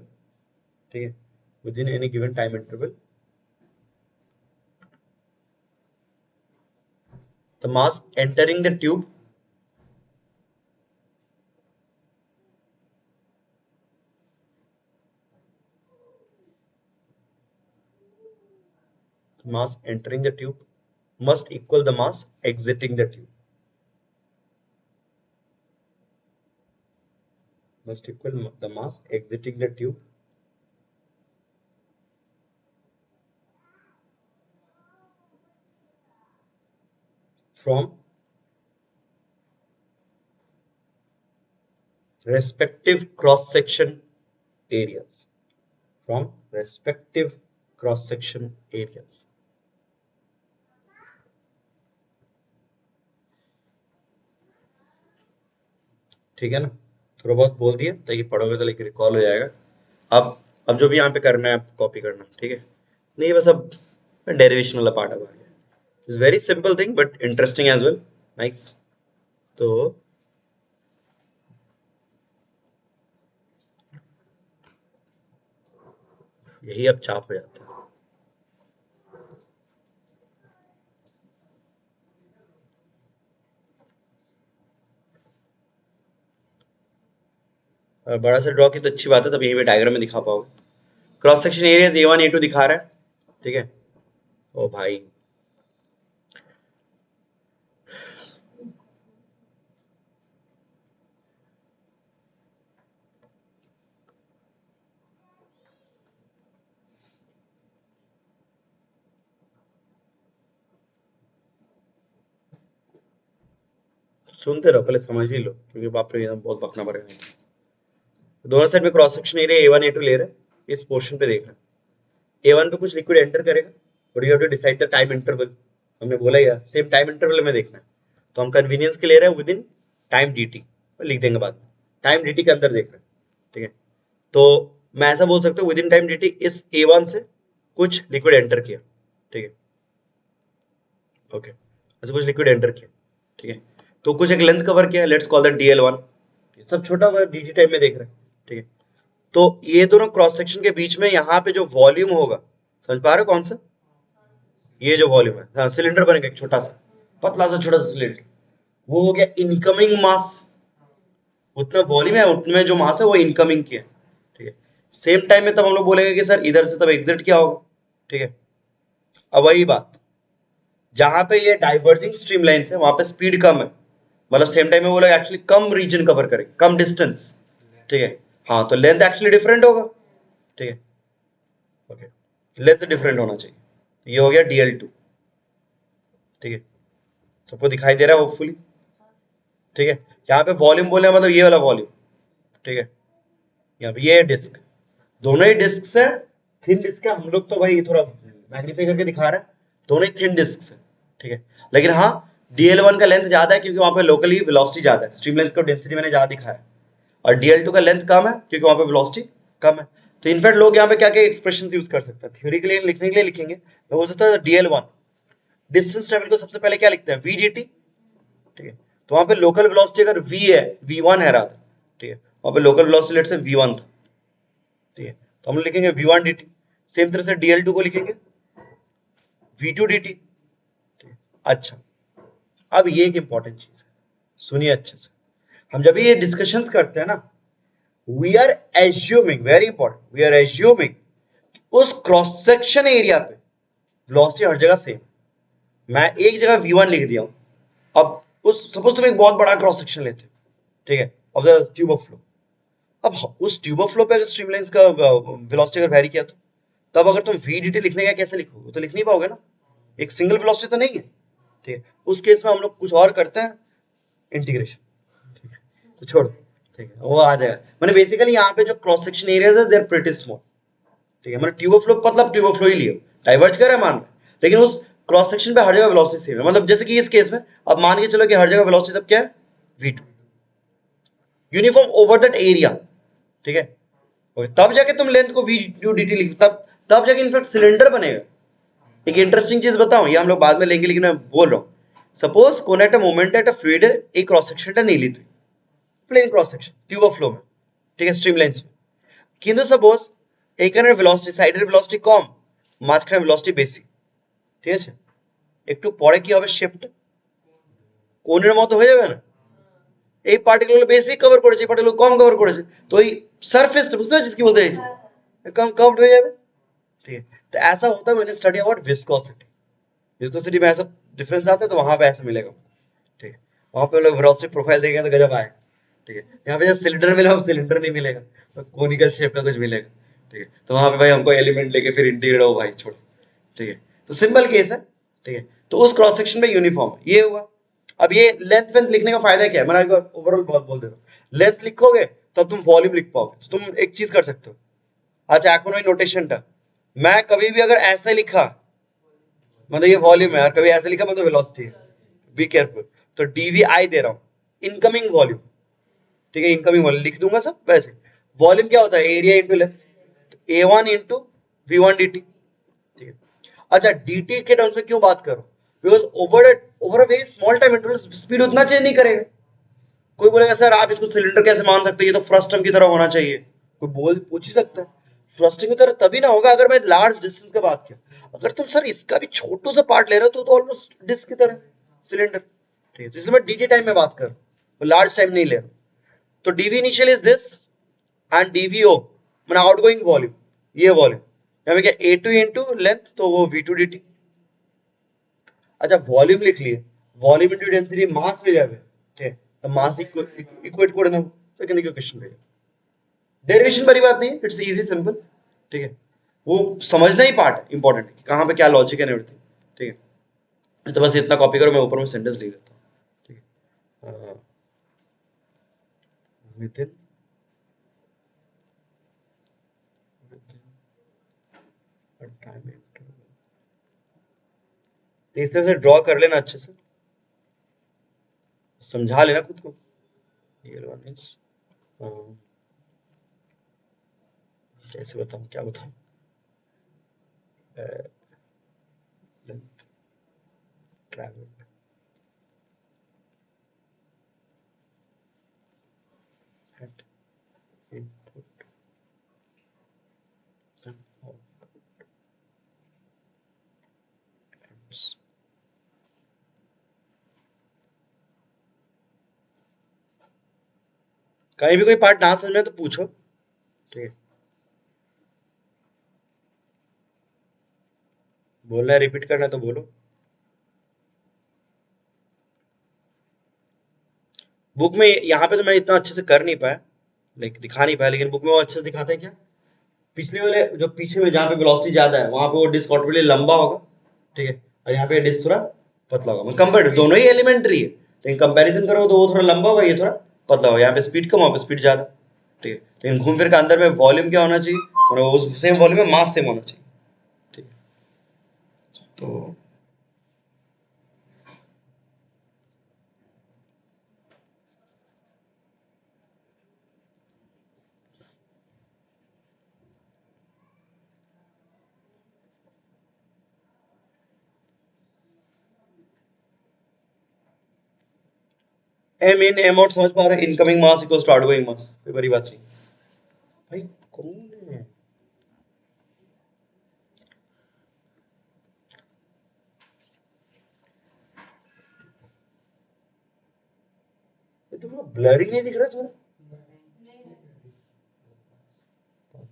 ठीक है, within any given time interval the mass entering the tube must equal the mass exiting the tube, must equal the mass exiting the tube from respective cross section areas, from respective cross section areas, ठीक है ना, थोड़ा बहुत बोल दिया ताकि पढ़ोगे तो लेकिन रिकॉल हो जाएगा। अब जो भी यहाँ पे करना है आप कॉपी करना, ठीक है, नहीं बस अब डेरिवेशन वाला पार्ट अब आ गया, it's very simple thing but interesting as well, nice. तो यही अब चाप हो जाता है। और बड़ा सा ड्रॉ की तो अच्छी बात है, तब यही पे डायग्राम में दिखा पाओगे। Cross section area A1 A2 दिखा रहा है, ठीक है, ओ भाई सुनते रहो, पहले समझ ही लो, क्योंकि बाप रे एकदम बहुत बकना पड़ेगा। दोनों साइड में cross section area A1 A2 ले रहे हैं, इस पोर्शन पे देखना, A1 पे कुछ लिक्विड एंटर करेगा, but you have to decide the time interval, हमने बोला यार सेम टाइम इंटरवल में देखना है, तो हम कन्वीनियंस के ले रहे हैं विद इन टाइम dt, लिख देंगे बाद में, टाइम dt के अंदर देख रहे हैं, ठीक है, तो मैं ऐसा बोल सकता हूँ विद इन टाइम dt इस A1 से कुछ लिक्विड एंटर किया, ठीक है, ओके, ऐसे कुछ लिक्विड एंटर किया, ठीक है, तो कुछ एक लेंथ कवर किया, लेट्स कॉल दैट dl1, सब छोटा हुआ dt टाइम में देख रहे हैं, ठीक है। तो ये दोनों क्रॉस सेक्शन के बीच में यहाँ पे जो वॉल्यूम होगा, समझ पा रहे हो कौन सा? ये जो वॉल्यूम है, हाँ, सिलेंडर बनेगा एक छोटा सा, पतला सा छोटा सा सिलेंडर, वो हो गया इनकमिंग मास। उतना वॉल्यूम है, उतने जो मास है वो इनकमिंग की है, ठीक है। सेम टाइम में तब हम लोग बोलेंगे कि सर इधर से तब एग्जिट क्या होगा, ठीक है। अब वही बात, जहां पे ये डाइवर्जिंग स्ट्रीम लाइन्स है वहां पे स्पीड कम है, मतलब सेम टाइम में वो लोग एक्चुअली कम रीजन कवर करेंगे, कम डिस्टेंस, ठीक है। हाँ, तो लेंथ एक्चुअली डिफरेंट होगा, ठीक है। ओके, लेंथ डिफरेंट होना चाहिए। ये हो गया DL2, ठीक है। सबको दिखाई दे रहा है होपफुली, ठीक है। यहाँ पे वॉल्यूम बोले मतलब ये वाला वॉल्यूम, ठीक है। यहाँ पे ये डिस्क, दोनों ही डिस्क है, थिन डिस्क है। हम लोग तो भाई थोड़ा मैग्नीफाई करके दिखा रहे हैं, दोनों ही थिन डिस्क है, ठीक है। लेकिन हाँ, DL1 का लेंथ ज्यादा है क्योंकि वहां पे लोकली वेलोसिटी ज्यादा है, स्ट्रीम लेंस का डेंसिटी मैंने ज्यादा दिखाया है। और DL2 का लेंथ कम है क्योंकि वहां पे वेलोसिटी कम है। तो इनफैक्ट लोग यहाँ पे क्या क्या एक्सप्रेशन यूज कर सकते हैं, थ्योरी के लिए लिखने के लिए लिखेंगे तो हो सकता है DL1 डिस्टेंस ट्रेवल को सबसे पहले क्या लिखते हैं, VDT, ठीक है। तो वहां पे लोकल वेलोसिटी अगर V है, V1 है रात, ठीक है, वहां पे लोकल वेलोसिटी लेट से V1 था, ठीक है। तो हम लिखेंगे V1 dt। सेम तरह से DL2 को लिखेंगे V2 dt, ठीक है। अच्छा, अब ये एक इंपॉर्टेंट चीज है, सुनिए अच्छे से। हम जब ये डिस्कशंस करते हैं ना, we are assuming, very important, we are assuming उस क्रॉस सेक्शन एरिया पे वेलोसिटी हर जगह सेम। मैं एक जगह V1 लिख दिया हूं, अब उस सपोज तुम एक बहुत बड़ा क्रॉस सेक्शन लेते हो, ठीक है, of the tube of flow. अब उस ट्यूब ऑफ फ्लो पे अगर स्ट्रीमलाइंस का वेलोसिटी अगर वेरी किया तो तब अगर तुम VDT लिखने का कैसे लिखोगे, तो लिख नहीं पाओगे ना, एक सिंगल वेलोसिटी तो नहीं है, ठीक है। उस केस में हम लोग कुछ और करते हैं, इंटीग्रेशन, ठीक है। तो छोड़ो, ठीक है, वो आ जाएगा। मैंने बेसिकली यहाँ पे जो क्रॉस सेक्शन एरियाज है दे आर प्रीटी स्मॉल, ठीक है। मैंने ट्यूब ऑफ फ्लो मतलब ट्यूब ऑफ फ्लो ही लिया, डाइवर्ज कर रहा है मान में, लेकिन उस क्रॉस सेक्शन पे हर जगह वेलोसिटी सेम है। मतलब जैसे कि इस केस में अब मान के चलो कि हर जगह वेलोसिटी तब क्या है, V2, uniform over that area, ठीक है। ओके, तब जाके तुम लेंथ को V2 dt लिख, तब जाके इनफैक्ट सिलेंडर बनेगा। एक इंटरेस्टिंग चीज बताऊं, ये हम लोग बाद में लेंगे लेकिन मैं बोल रहा हूं, सपोज कोनेट मोमेंट एट अ फ्लूइड एक क्रॉस सेक्शन नहीं ली थी, plane cross section tube of flow में, ঠিক আছে, স্ট্রিম লাইন্স में। কিন্তু সাপোজ এইখানের ভেলোসিটি, সাইডের ভেলোসিটি কম, মাঝখানে ভেলোসিটি বেশি, ঠিক আছে, একটু পরে কি হবে, শেপটা কোণের মতো হয়ে যাবে না, এই পার্টিকুলার বেশি কভার করেছে, এই পার্টিকুলার কম কভার করেছে, তো ওই সারফেসটা বুঝতে পারছিস কি বলতে চাইছি, कम कर्व्ड हो जाएगा, ठीक है। तो ऐसा होता है, मैंने स्टडी अबाउट विस्कोसिटी, विस्कोसिटी में ऐसा डिफरेंस आता है, तो वहां पे ऐसा मिलेगा, ठीक है। वहां पे हम लोग वेलोसिटी प्रोफाइल देखेंगे तो गजब आए, ठीक है। यहाँ पे जब सिलेंडर मिला, सिलेंडर नहीं मिलेगा, तो कोनिकल शेप का कुछ मिलेगा, ठीक है। तो वहां पे भाई हमको एलिमेंट लेके फिर इंटीग्रेट हो भाई, छोड़, ठीक है। तो सिंपल केस है, ठीक है। तो उस क्रॉस सेक्शन में यूनिफॉर्म ये हुआ। अब ये लेंथ वेंथ लिखने का फायदा क्या है, मैंने आपको ओवरऑल बोल दे रहा हूँ, लेंथ लिखोगे तब तुम वॉल्यूम लिख पाओगे। तो तुम एक चीज कर सकते हो, अच्छा এখন ওই নোটেশনটা मैं कभी भी अगर ऐसे लिखा मतलब ये वॉल्यूम है, और कभी ऐसे लिखा मतलब वेलोसिटी है, बी केयरफुल। तो डीवी आई दे रहा हूं, इनकमिंग वॉल्यूम, ठीक है, इनकमिंग वॉल्यूम लिख दूंगा सब वैसे। वॉल्यूम क्या होता है, एरिया इंटू लेंथ, तो A1 इंटू V1 dt, ठीक है। अच्छा, dt के टर्म्स में क्यों बात करो, because over a very small time interval speed उतना चेंज नहीं करेगा। कोई बोलेगा सर आप इसको सिलेंडर कैसे मान सकते हो, ये तो फ्रस्टम की तरह होना चाहिए, कोई बोल पूछ ही सकता है। फ्रस्टम की तरह तभी ना होगा अगर मैं लार्ज डिस्टेंस का बात किया, अगर तुम सर इसका भी छोटू सा पार्ट ले रहे हो तो ऑलमोस्ट डिस्क की तरह सिलेंडर, ठीक है। तो इसलिए मैं dt टाइम में बात कर रहा हूँ, लार्ज टाइम नहीं ले रहा। तो dv initial is this and dvo मैंने आउटगोइंग वॉल्यूम, ये वॉल्यूम यहाँ पे क्या A2 इंटू लेंथ, तो वो V2 dt। अच्छा, वॉल्यूम लिख लिए, वॉल्यूम इंटू डेंसिटी मास पे जावे, ठीक है, तो मास इक्वेट कर देना, सेकंड इक्वेशन पे डेरिवेशन बड़ी बात नहीं है, इट्स इजी सिंपल, ठीक है। वो समझना ही पार्ट है इंपॉर्टेंट, कहाँ पे क्या लॉजिक है एवरीथिंग, ठीक है। तो बस इतना कॉपी करो, मैं ऊपर में सेंटेंस लिख देता हूँ, ठीक है। विदिन टाइम इंटरवल, इस तरह से ड्रॉ कर लेना अच्छे से, समझा लेना खुद को। ये वन इज कैसे बताऊं, क्या बताऊं, लेंथ ट्रैवल at input कहीं भी कोई पार्ट ना समझ में तो पूछो, ठीक है। बोलना है, रिपीट करना है तो बोलो। बुक में यहाँ पे तो मैं इतना अच्छे से कर नहीं पाया, लाइक दिखा नहीं पाया, लेकिन बुक में वो अच्छे से दिखाते हैं क्या, पिछले वाले जो पीछे में जहाँ पे वेलोसिटी ज्यादा है वहां पे वो डिस्क ऑटोमेटिकली लंबा होगा, ठीक है, और यहाँ पे डिस्क थोड़ा पतला होगा। कंपेयर दोनों ही एलिमेंट्री है, लेकिन कंपैरिजन करो तो वो थोड़ा लंबा होगा, ये थोड़ा पतला होगा। यहाँ पे स्पीड कम, वहाँ पे स्पीड ज्यादा, ठीक है। लेकिन घूम फिर के अंदर में वॉल्यूम क्या होना चाहिए, मतलब उस सेम वॉल्यूम में मास सेम होना चाहिए, ठीक है। तो एम इन एम आउट समझ पा रहे, incoming mass equals to outgoing mass, कोई बड़ी बात नहीं भाई। कौन है ये, तुम्हें ब्लरी नहीं दिख रहा तुम्हें?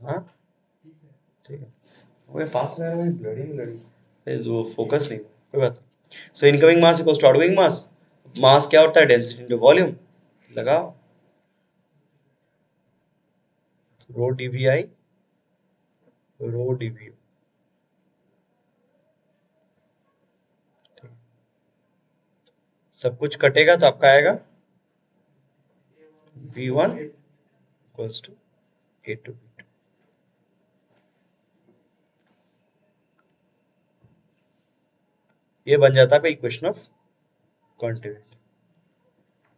हाँ ठीक है, वो पास में है, ब्लरी ब्लरी जो फोकस नहीं, कोई बात नहीं। So incoming mass equals to outgoing mass, mass क्या होता है, डेंसिटी इनटू वॉल्यूम, लगाओ रो डीवीआई रो डीवी, सब कुछ कटेगा तो आपका आएगा v1 equals to A two B. ये बन जाता है equation of continuity,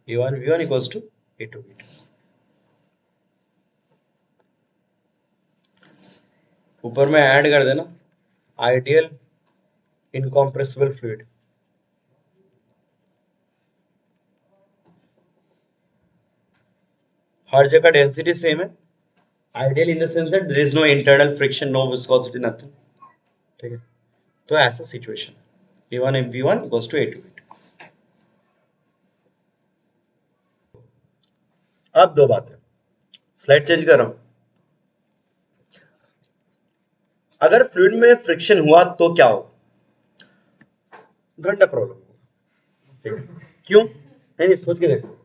a1 v1 equals to A two B. ऊपर में ऐड कर देना आइडियल इनकॉम्प्रेसिबल फ्लूइड, हर जगह डेंसिटी सेम है, ideal in the sense that there is no internal friction, no viscosity, nothing, ठीक है। तो ऐसा सिचुएशन है, a1 v1 equals to A two B. अब दो बातें, स्लाइड चेंज कर रहा हूं। अगर फ्लूइड में फ्रिक्शन हुआ तो क्या होगा, घंटा प्रॉब्लम होगा, ठीक है। क्यों, नहीं नहीं सोच के देखो,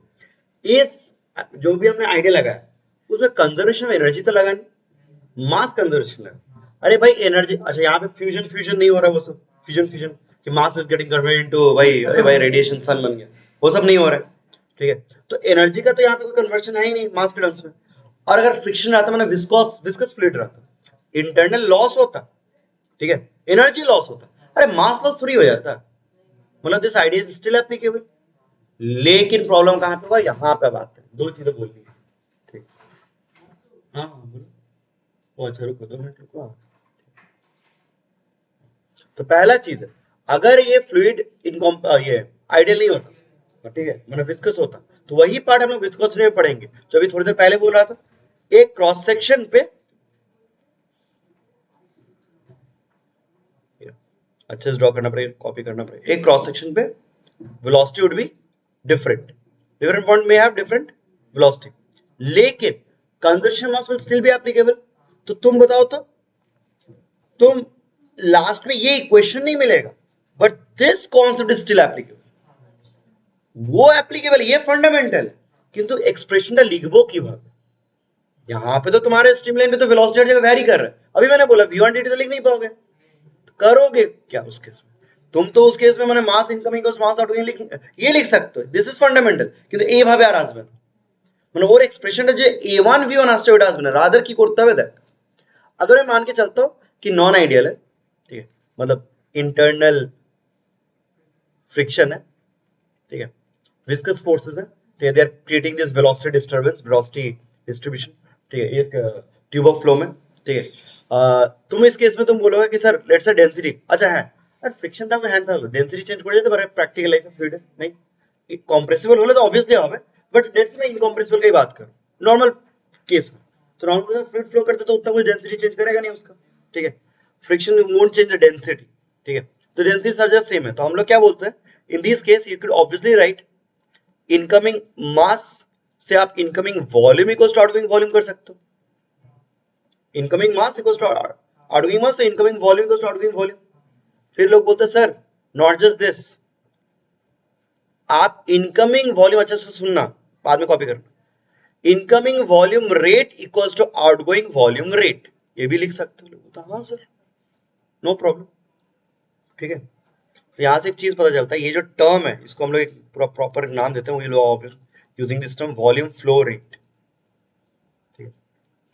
इस जो भी हमने आइडिया लगाया उसमें कंजर्वेशन ऑफ एनर्जी तो लगा नहीं, मास कंजर्वेशन लगा। अरे भाई एनर्जी, अच्छा यहाँ पे फ्यूजन फ्यूजन नहीं हो रहा, वो सब फ्यूजन फ्यूजन कि mass is getting converted into भाई, अरे भाई रेडिएशन सन बन गया, वो सब नहीं हो रहा है, ठीक है। तो एनर्जी का तो यहाँ पे कोई कन्वर्शन है ही नहीं मास के टर्म्स में। और अगर फ्रिक्शन रहता, मतलब विस्कस फ्लूइड रहता, इंटरनल लॉस होता, ठीक है, एनर्जी लॉस होता, अरे मास लॉस थोड़ी हो जाता, मतलब this idea is still applicable. लेकिन प्रॉब्लम कहाँ पे होगा, यहाँ पे बात है, दो चीजें बोलनी है, ठीक। हाँ हाँ बोलो, ओ अच्छा रुको 2 मिनट रुको। तो पहला चीज है, अगर ये फ्लूइड ये आइडियल नहीं होता, ठीक है, मतलब विस्कस होता, तो वही पार्ट हम लोग विस्कोसिटी में पढ़ेंगे जो अभी थोड़ी देर पहले बोल रहा था। एक क्रॉस सेक्शन पे, अच्छे से ड्रॉ करना पड़ेगा, कॉपी करना पड़ेगा, एक क्रॉस सेक्शन पे velocity would be different, different point में हैव डिफरेंट वेलोसिटी, लेकिन conservation mass will still be applicable. तो तुम बताओ तो, तुम लास्ट में ये इक्वेशन नहीं मिलेगा, but this concept is still applicable, वो एप्लीकेबल, ये फंडामेंटल, किंतु एक्सप्रेशन लिखबो किभाবে, यहाँ पे तो तुम्हारे स्ट्रीमलाइन पे तो वेलोसिटी हर जगह वेरी कर रहा है। अभी मैंने बोला v1 dt तो लिख नहीं पाओगे, तो करोगे क्या उस केस में, तुम तो उस केस में मैंने मास इनकमिंग और मास आउटगोइंग ये लिख सकते हो, दिस इज फंडामेंटल, কিন্তু এইভাবে আর আসবে না, মানে ওর এক্সপ্রেশনটা যে a1 v1 আসছে ওটা আসবে না, রাদার কি করতে হবে দেখ। अगर मैं मान के चलता हूँ कि नॉन आइडियल है, ठीक है, मतलब इंटरनल फ्रिक्शन है, ठीक है, विस्कस फोर्सेस है, ठीक है, they are creating this velocity disturbance, velocity distribution, ठीक है, एक ट्यूब ऑफ फ्लो में, ठीक है। तुम इस केस में तुम बोलोगे कि सर लेट्स से डेंसिटी, अच्छा है আর ফ্রিকশন দাও হ্যাঁ তাহলে ডেনসিটি চেঞ্জ করে যেতে পারে প্র্যাকটিক্যাল লাইফে ফ্লুইডে, नहीं কম্প্রেসিবল হলে তো অবভিয়াসলি হবে, बट लेट्स मैं इनकम्प्रेसिबल की बात करूं नॉर्मल केस में, तो नॉर्मल फ्लूइड फ्लो करते तो उतना कोई डेंसिटी चेंज करेगा नहीं उसका, ठीक है, friction won't change the density, ठीक है। तो डेंसिटी सर जस्ट सेम है, तो हम लोग क्या बोलते हैं in this case you could obviously write incoming mass से आप incoming volume equals to outgoing volume कर सकते हो। Incoming mass equals to outgoing mass, तो incoming volume equals to outgoing volume. फिर लोग बोलते हैं सर नॉट जस्ट दिस, आप इनकमिंग वॉल्यूम, अच्छे से सुनना, बाद में कॉपी करना, incoming volume rate equals to outgoing volume rate, ये भी लिख सकते हो। लोग हाँ सर नो प्रॉब्लम, ठीक है। तो यहाँ से एक चीज पता चलता है, ये जो टर्म है इसको हम लोग एक पूरा प्रॉपर नाम देते हैं, using this term volume flow rate, ठीक है।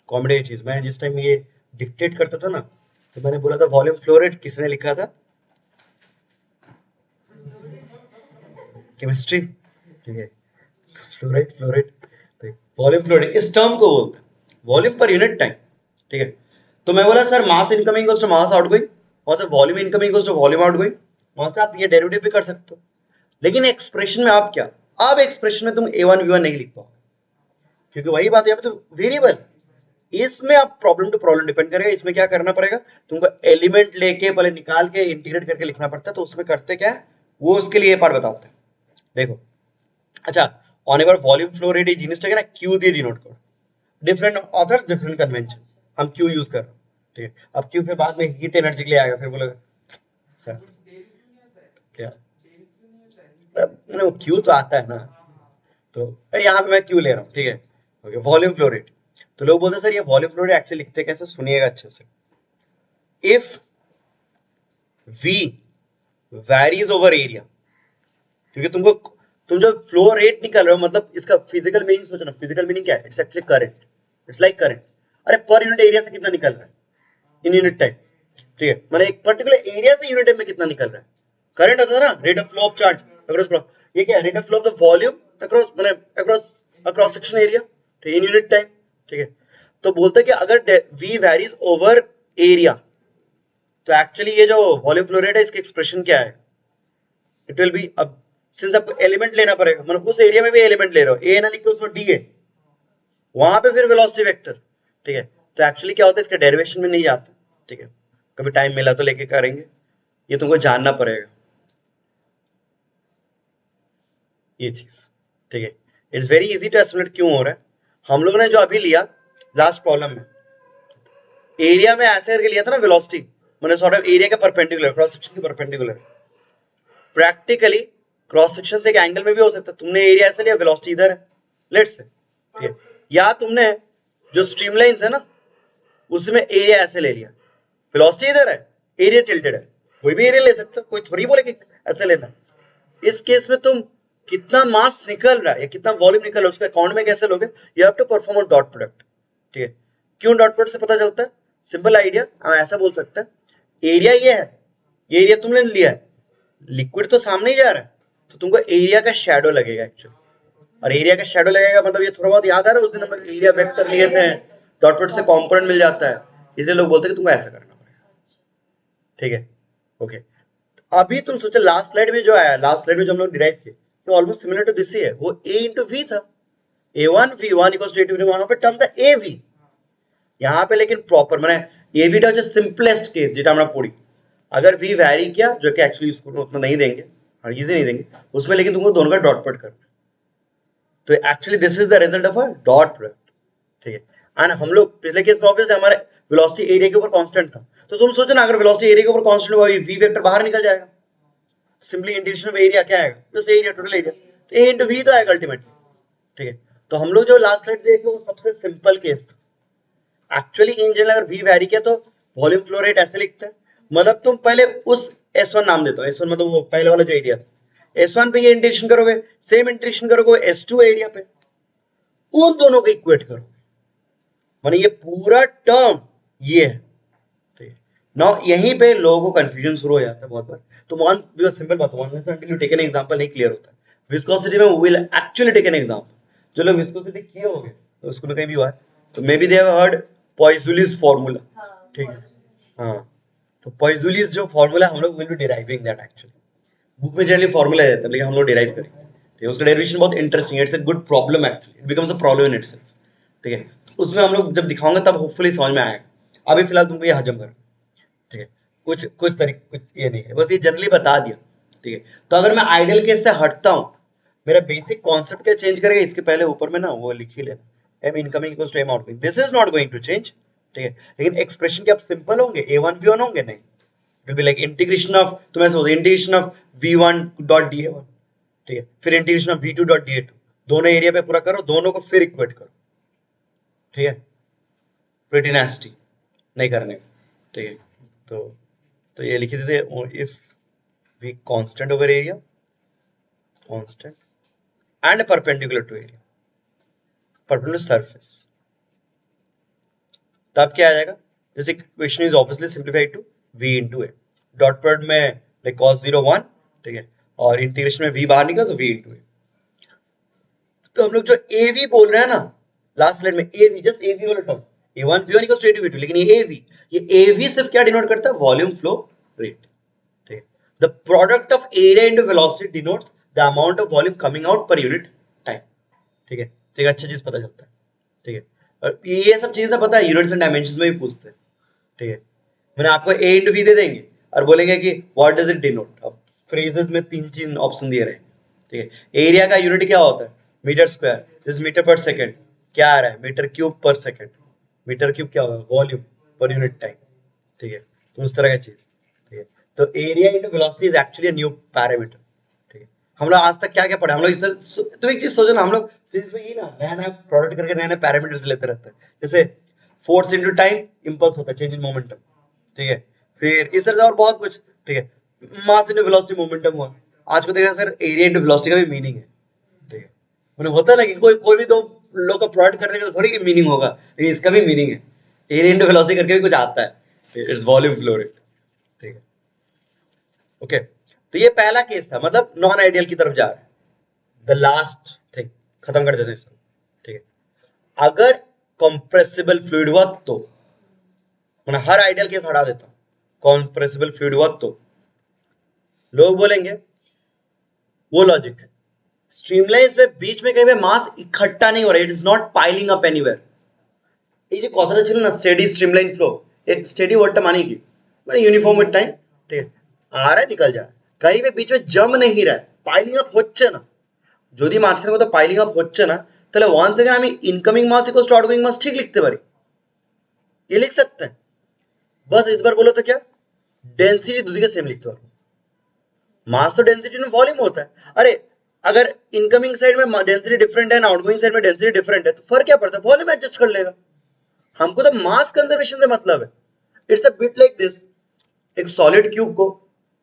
कॉमेडी चीज, मैंने जिस टाइम ये डिक्टेट करता था ना, तो मैंने बोला था वॉल्यूम फ्लो रेट, किसने लिखा था? केमिस्ट्री, ठीक है। Flow rate, volume flow rate इस टर्म को बोलते हैं वॉल्यूम पर यूनिट टाइम, ठीक है। तो मैं बोला sir mass incoming equals to mass outgoing, वहां से volume incoming equals to volume outgoing, वहां से आप ये डेरिवेटिव भी कर सकते हो। लेकिन एक्सप्रेशन में आप क्या, अब एक्सप्रेशन में तुम a1 v1 नहीं लिख पाओ, क्योंकि वही बात है, यहाँ पे तो वेरिएबल, इसमें आप प्रॉब्लम टू प्रॉब्लम डिपेंड करेगा। इसमें क्या करना पड़ेगा, तुमको एलिमेंट लेके पहले निकाल के इंटीग्रेट करके लिखना पड़ता है। तो उसमें करते क्या है, वो उसके लिए ये पार्ट बताते हैं, देखो। अच्छा, on ever volume flow rate is used ना, क्यू दिए डिनोट करो, डिफरेंट ऑथर्स डिफरेंट कन्वेंशन, हम क्यू यूज कर रहे हैं, ठीक है। अब क्यू फिर बाद में हीट एनर्जी के लिए आएगा, फिर बोलेगा सर क्या, क्यू तो आता है ना, तो यहाँ पे मैं क्यू ले रहा हूँ, ठीक है। ओके, वॉल्यूम फ्लो रेट, तो लोग बोलते हैं सर ये वॉल्यूम फ्लो रेट एक्चुअली लिखते कैसे, सुनिएगा अच्छे से। If v varies over area, क्योंकि तुम जो फ्लो रेट निकल रहे हो, मतलब इसका फिजिकल मीनिंग सोचना, फिजिकल मीनिंग क्या है, it's actually current, it's like current. अरे पर यूनिट एरिया से कितना निकल रहा है इन यूनिट टाइम, ठीक है, मतलब एक पर्टिकुलर एरिया से यूनिट टाइम में कितना निकल रहा है, करंट होता है ना, rate of flow of charge across, ये क्या है, rate of flow of the volume across, मतलब अक्रॉस सेक्शन एरिया, ठीक है, इन यूनिट टाइम, ठीक है। तो बोलते हैं कि अगर v वैरीज ओवर एरिया, तो एक्चुअली ये जो वॉल्यूम फ्लो रेट है, इसकी एक्सप्रेशन क्या है, इट विल बी, अब सिंस आपको एलिमेंट लेना पड़ेगा, मतलब उस एरिया में भी एलिमेंट ले रहे हो, ए ना लिख के उसमें डी है, वहां पे फिर वेलोसिटी वेक्टर, ठीक है। तो एक्चुअली क्या होता है, इसके डेरिवेशन में नहीं जाता, ठीक है, कभी टाइम मिला तो लेके करेंगे, ये तुमको जानना पड़ेगा ये चीज, ठीक है। It's very easy to estimate क्यों हो रहा है। हम लोगों ने जो अभी लिया लास्ट प्रॉब्लम में, एरिया में ऐसे करके लिया था ना, वेलोसिटी मतलब सॉर्ट ऑफ एरिया का परपेंडिकुलर, क्रॉस सेक्शन के परपेंडिकुलर, प्रैक्टिकली क्रॉस सेक्शन से एक एंगल में भी हो सकता है। तुमने एरिया ऐसे लिया, वेलोसिटी इधर है, लेट्स से, ठीक है, या तुमने जो स्ट्रीमलाइंस है ना, उसमें एरिया ऐसे ले लिया, वेलोसिटी इधर है, एरिया टिल्टेड है, कोई भी एरिया ले सकता है, कोई थोड़ी बोले कि ऐसे लेना। इस केस में तुम कितना मास निकल रहा है या कितना वॉल्यूम निकल रहा है, उसको अकाउंट में कैसे लोगे, you have to perform a dot product, ठीक है। क्यों डॉट प्रोडक्ट से पता चलता है, सिंपल आइडिया, हम ऐसा बोल सकते हैं, एरिया ये है, ये एरिया तुमने लिया है, लिक्विड तो सामने ही जा रहा है, तो तुमको एरिया का शेडो लगेगा एक्चुअली, और एरिया का शेडो लगेगा मतलब ये थोड़ा बहुत याद आ रहा है, उस दिन हम एरिया वेक्टर लिए थे, डॉट प्रोडक्ट से कंपोनेंट मिल जाता है, इसलिए लोग बोलते हैं कि तुमको ऐसा करना पड़ेगा, ठीक है। ओके, अभी तुम सोचो लास्ट स्लाइड में जो आया, लास्ट स्लाइड में जो हम लोग डिराइव किए, तो ऑलमोस्ट सिमिलर टू दिस ही है, वो a इंटू वी था, a1 v1 equals to a2 v1, वहां पे टर्म था av, यहाँ पे लेकिन प्रॉपर मैंने av টা হচ্ছে सिंपलेस्ट केस যেটা আমরা पढ़ी, अगर v वैरी किया, जो कि एक्चुअली इसको उतना नहीं देंगे और इजी नहीं देंगे उसमें, लेकिन तुमको दोनों का डॉट प्रोडक्ट करना, तो actually this is the result of a dot product, ठीक है। एंड हम लोग पिछले केस में ऑब्वियसली हमारे वेलोसिटी एरिया के ऊपर कांस्टेंट था, तो तुम सोचो ना, अगर वेलोसिटी एरिया के ऊपर कांस्टेंट हुआ, v वेक्टर बाहर निकल जाएगा, सिंपली इंटीग्रेशन ऑफ एरिया क्या आएगा, बस एरिया, टोटल एरिया, तो a इंटू वी तो आएगा अल्टीमेटली, ठीक है। तो हम लोग जो लास्ट स्लाइड देखे वो सबसे सिंपल केस था। एक्चुअली इन जनरल अगर v वैरी किया तो वॉल्यूम फ्लो रेट ऐसे लिखते हैं, मतलब तुम पहले उस S1 नाम देता हूँ, S1 मतलब वो पहले वाला जो एरिया था, S1 पे ये इंटीग्रेशन करोगे, सेम इंटीग्रेशन करोगे S2 एरिया पे, उन दोनों को इक्वेट करो, माने ये पूरा टर्म ये है, ठीक है। नाउ यहीं पे लोगों को कंफ्यूजन शुरू हो जाता है बहुत बार। तो वन जो सिंपल बात है, one until you take an example नहीं क्लियर होता है। विस्कोसिटी में we will actually take an example, जो लोग विस्कोसिटी किए होंगे तो स्कूल में कहीं भी हुआ है, तो maybe they have heard Poiseuille's formula, ठीक है, हाँ। तो पॉइजुलिस जो फार्मूला हम लोग will be deriving that actually, book में जनरली फार्मूला देता है, लेकिन हम लोग डिराइव करेंगे, ठीक है। उसका डेरिवेशन बहुत इंटरेस्टिंग है, it's a good problem actually, it becomes a problem in itself, ठीक है। उसमें हम लोग जब दिखाऊंगा तब होपफुली समझ में आएगा, अभी फिलहाल तुमको ये हजम कर, ठीक है। कुछ कुछ तरीके, कुछ ये नहीं है, बस ये जनरली बता दिया, ठीक है। तो अगर मैं आइडियल केस से हटता हूँ, मेरा बेसिक कॉन्सेप्ट क्या चेंज करेगा, इसके पहले ऊपर में ना वो लिख ही लेना, m incoming equals to m outgoing, this is not going to change, ठीक है। लेकिन एक्सप्रेशन के अब सिंपल होंगे, a1 v1 होंगे नहीं, it will be like integration of, तुम ऐसे बोलते integration of v1 dot da1, ठीक है, फिर integration of v2 dot da2, दोनों एरिया पे पूरा करो, दोनों को फिर इक्वेट करो, ठीक है। प्रीटी नास्टी नहीं करने का, ठीक है। तो ये लिख देते, if we constant over area, constant and perpendicular to area, perpendicular surface, तब क्या आ जाएगा, this equation is obviously simplified to v into a, dot product में लाइक cos 0 1, ठीक है, और इंटीग्रेशन में v बाहर निकला तो v into a। तो हम लोग जो av बोल रहे हैं ना लास्ट स्लाइड में, av जस्ट av वाला term, a1 v1 equals to a2 v2, लेकिन ये av सिर्फ क्या डिनोट करता है, वॉल्यूम फ्लो रेट, ठीक है। The product of area into velocity denotes the amount of volume coming out per unit time, ठीक है। तो एक अच्छा चीज पता चलता है, ठीक है। और ये सब चीजें पता है यूनिट्स एंड डायमेंशंस में भी पूछते हैं, ठीक है। मैंने आपको a इंटू v दे देंगे और बोलेंगे कि व्हाट डज इट डिनोट, अब फ्रेजेस में 3 ऑप्शन दिए रहे, ठीक है। एरिया का यूनिट क्या होता है, मीटर स्क्वायर, दिस मीटर पर सेकंड, क्या आ रहा है, मीटर क्यूब पर सेकंड, मीटर क्यूब क्या होगा, वॉल्यूम पर यूनिट टाइम, ठीक है। तो उस तरह की चीज, ठीक है। तो area into velocity is actually a new parameter, ठीक है। हम लोग आज तक क्या क्या पढ़े, हम लोग इस तरह, तो एक चीज सोचो ना, हम लोग फिजिक्स में ये ना नया नया प्रोडक्ट करके नए नए पैरामीटर्स लेते रहते हैं, जैसे फोर्स इनटू टाइम इम्पल्स होता है, चेंज इन मोमेंटम, ठीक है। फिर इस तरह से और बहुत कुछ, ठीक है। मास इनटू वेलोसिटी मोमेंटम हुआ, आज को देखा सर एरिया इनटू वेलोसिटी का भी मीनिंग है, ठीक है। मतलब होता है ना कि कोई कोई भी दो लोग का प्रोडक्ट कर देगा तो थोड़ी कि मीनिंग होगा, लेकिन इसका भी मीनिंग है, एरिया इनटू वेलोसिटी करके भी कुछ आता है, इट्स वॉल्यूम फ्लो रेट, ठीक है। ओके, तो ये पहला केस था, मतलब नॉन आइडियल की तरफ जा रहा है। द लास्ट थिंग, खत्म कर देते हैं इसको, ठीक है। अगर कंप्रेसिबल फ्लूइड हुआ तो, मैं हर आइडियल केस हटा देता हूं, कंप्रेसिबल फ्लूइड हुआ तो लोग बोलेंगे वो लॉजिक, स्ट्रीमलाइंस में बीच में कहीं पे मास इकट्ठा नहीं हो रहा है, it is not piling up anywhere. ये जो কথাটা ছিল না স্টেडी স্ট্রিমলাইন ফ্লো, एक स्टेडी ওয়ার্ডটা মানে কি, মানে यूनिफॉर्म विद टाइम, ठीक है, आ रहा है निकल जा रहा है, कहीं पे बीच में जम नहीं रहा है, পাইলিং আপ হচ্ছে না। যদি মাঝখানে কোথাও পাইলিং আপ হচ্ছে না, তাহলে ওয়ান সেকেন্ড আমি ইনকামিং মাস ইকুয়ালস টু আউটগোইং মাস ঠিক लिखते পারি, ये लिख सकते हैं। बस इस बार बोलो तो क्या, डेंसिटी दूसरी के सेम लिखते हो, मास तो डेंसिटी में वॉल्यूम होता है। अरे अगर इनकमिंग साइड में डेंसिटी डिफरेंट है ना आउटगोइंग साइड में डेंसिटी डिफरेंट है, तो फर्क क्या पड़ता है, वॉल्यूम एडजस्ट कर लेगा। हमको तो मास कंजर्वेशन से मतलब है। It's a bit like this, एक सॉलिड क्यूब को,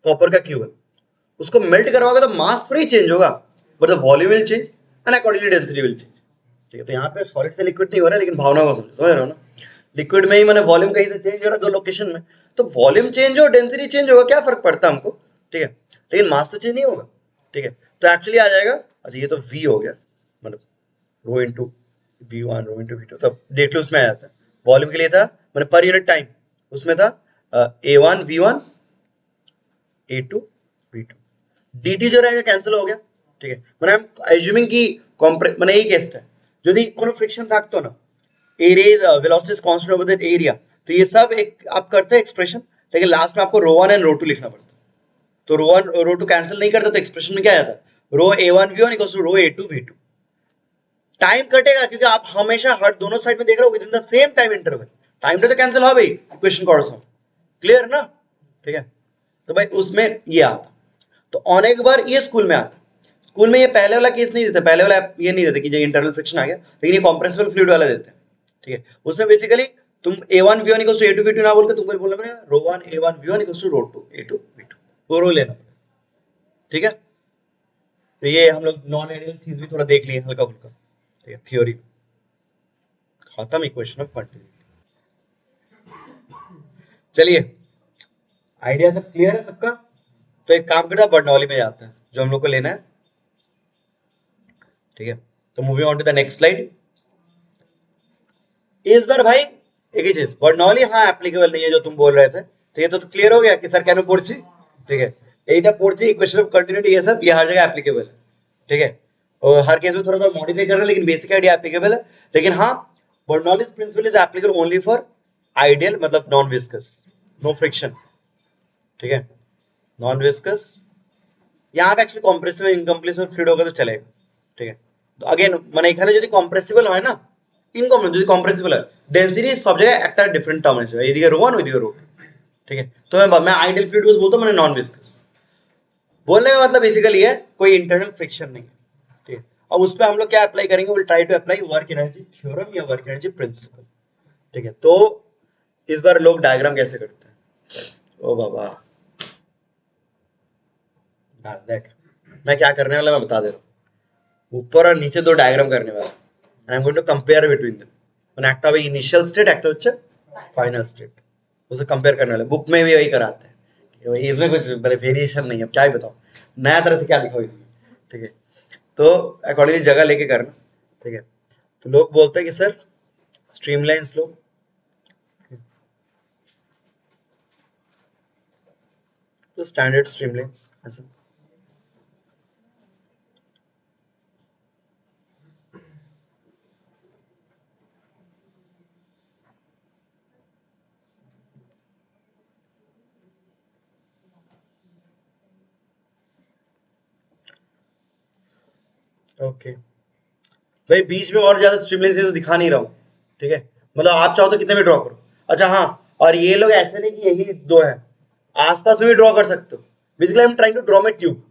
कॉपर का क्यूब है, उसको मेल्ट करवाओगे तो मास थोड़ी चेंज होगा, but the volume will change and accordingly density will change, ठीक है। तो यहाँ पे सॉलिड से लिक्विड नहीं हो रहा है, लेकिन भावना को समझ रहे हो ना, लिक्विड में ही मैंने वॉल्यूम कहीं से चेंज हो रहा है दो लोकेशन में, तो वॉल्यूम चेंज हो डेंसिटी चेंज होगा, क्या फर्क पड़ता है हमको, ठीक है। लेकिन मास तो चेंज नहीं होगा, ठीक है। तो एक्चुअली आ जाएगा, अच्छा ये तो v हो गया, मतलब rho into v1 rho into v2, तब देख लो उसमें आ जाता है, वॉल्यूम के लिए था मैंने पर यूनिट टाइम, उसमें था a1 v1 a2 v2, dt जो रहेगा कैंसिल हो गया, ठीक है। মানে আমি অ্যাজিউমিং কি মানে এই কেসটা যদি কোনো ফ্রিকশন থাকতো না, area velocity constant over that area, तो ये सब एक आप करते हैं एक्सप्रेशन, लेकिन लास्ट में आपको रो 1 एंड रो 2 लिखना पड़ता है, तो रो 1 रो 2 कैंसिल नहीं करते, तो एक्सप्रेशन में क्या आता है, rho a1 v1 equals to rho a2 v2। Time कटेगा क्योंकि आप हमेशा हर दोनों साइड में देख रहे हो with in the same time interval, time तो कैंसिल হবে इक्वेशन कोर्स, क्लियर ना, ठीक है। तो भाई उसमें ये आता, तो अनेक बार ये स्कूल में आता, स्कूल में ये पहले वाला केस नहीं देते, पहले वाला ये नहीं देते कि जो इंटरनल फ्रिक्शन आ गया, लेकिन ये कंप्रेसिबल फ्लूइड वाला देते हैं, ठीक है। उसमें बेसिकली तुम a1 v1 equals to a2 v2 ना बोल के तुमको बोलना पड़ेगा रो 1 a1 v1 equals to row 2 a2 v2, वो रो लेना पड़ेगा, ठीक है। तो ये हम लोग नॉन आइडियल चीज भी थोड़ा देख लिए हल्का फुल्का, ठीक है, थ्योरी खत्म, इक्वेशन ऑफ कंटिन्यूटी। चलिए आइडिया सब क्लियर है सबका, तो एक काम करता है बर्नौली में जाता है जो हम लोग को लेना है, ठीक है। तो moving on to the next slide. इस बार भाई एक ही चीज, बर्नौली हाँ एप्लीकेबल नहीं है जो तुम बोल रहे थे, तो ये तो क्लियर हो गया कि सर क्या पढ़ছি, ठीक है। এইটা পড়ছি इक्वेशन ऑफ कंटिन्यूटी, ये सब ये हर जगह एप्लीकेबल है, ठीक है। और हर केस में थोड़ा थोड़ा मॉडिफाई कर रहे हैं, लेकिन बेसिक आइडिया एप्लीकेबल है। लेकिन हाँ, Bernoulli's principle is applicable only for ideal, मतलब नॉन विस्कस, नो फ्रिक्शन, ठीक है, नॉन विस्कस। यहाँ पे एक्चुअली कॉम्प्रेसिव इनकम्प्रेसिव फ्लूइड होगा तो चलेगा, ঠিক আছে তো अगेन মানে এখানে যদি কম্প্রেসিবল হয় না ইনকমপ্রেসিবল যদি কম্প্রেসিবল হয় ডেন্সিটি সব জায়গায় একটা ডিফারেন্ট টার্ম আছে এইদিকে রো 1 ওইদিকে রো 2 ठीक है तो मैं आइडियल फ्लूइड बस बोलता हूँ मैंने नॉन विस्कस बोलने का मतलब बेसिकली है कोई इंटरनल फ्रिक्शन नहीं है ठीक है अब उस पर हम लोग क्या अप्लाई करेंगे will try to apply work energy theorem या वर्क एनर्जी प्रिंसिपल ठीक है तो इस बार लोग डायग्राम कैसे करते हैं ओ बाबा देख मैं क्या करने वाला मैं बता दे रहा हूँ ऊपर और नीचे दो डायग्राम करने वाला I am going to compare between them মানে একটা হবে ইনিশিয়াল স্টেট একটা হচ্ছে फाइनल स्टेट उसे कंपेयर करने वाले बुक में भी वही कराते हैं इसमें कुछ मतलब वेरिएशन नहीं है क्या ही बताओ नया तरह से क्या लिखा हो इसमें ठीक है तो अकॉर्डिंगली जगह लेके करना ठीक है तो लोग बोलते हैं कि सर स्ट्रीमलाइंस लो तो स्टैंडर्ड स्ट्रीमलाइंस ऐसा ओके भाई बीच में और ज्यादा स्ट्रीमलाइंस तो दिखा नहीं रहा हूँ ठीक है मतलब आप चाहो तो कितने में ड्रॉ करो अच्छा हाँ और ये लोग ऐसे नहीं कि यही दो है आसपास में भी ड्रॉ कर सकते हो basically I am trying to draw my tube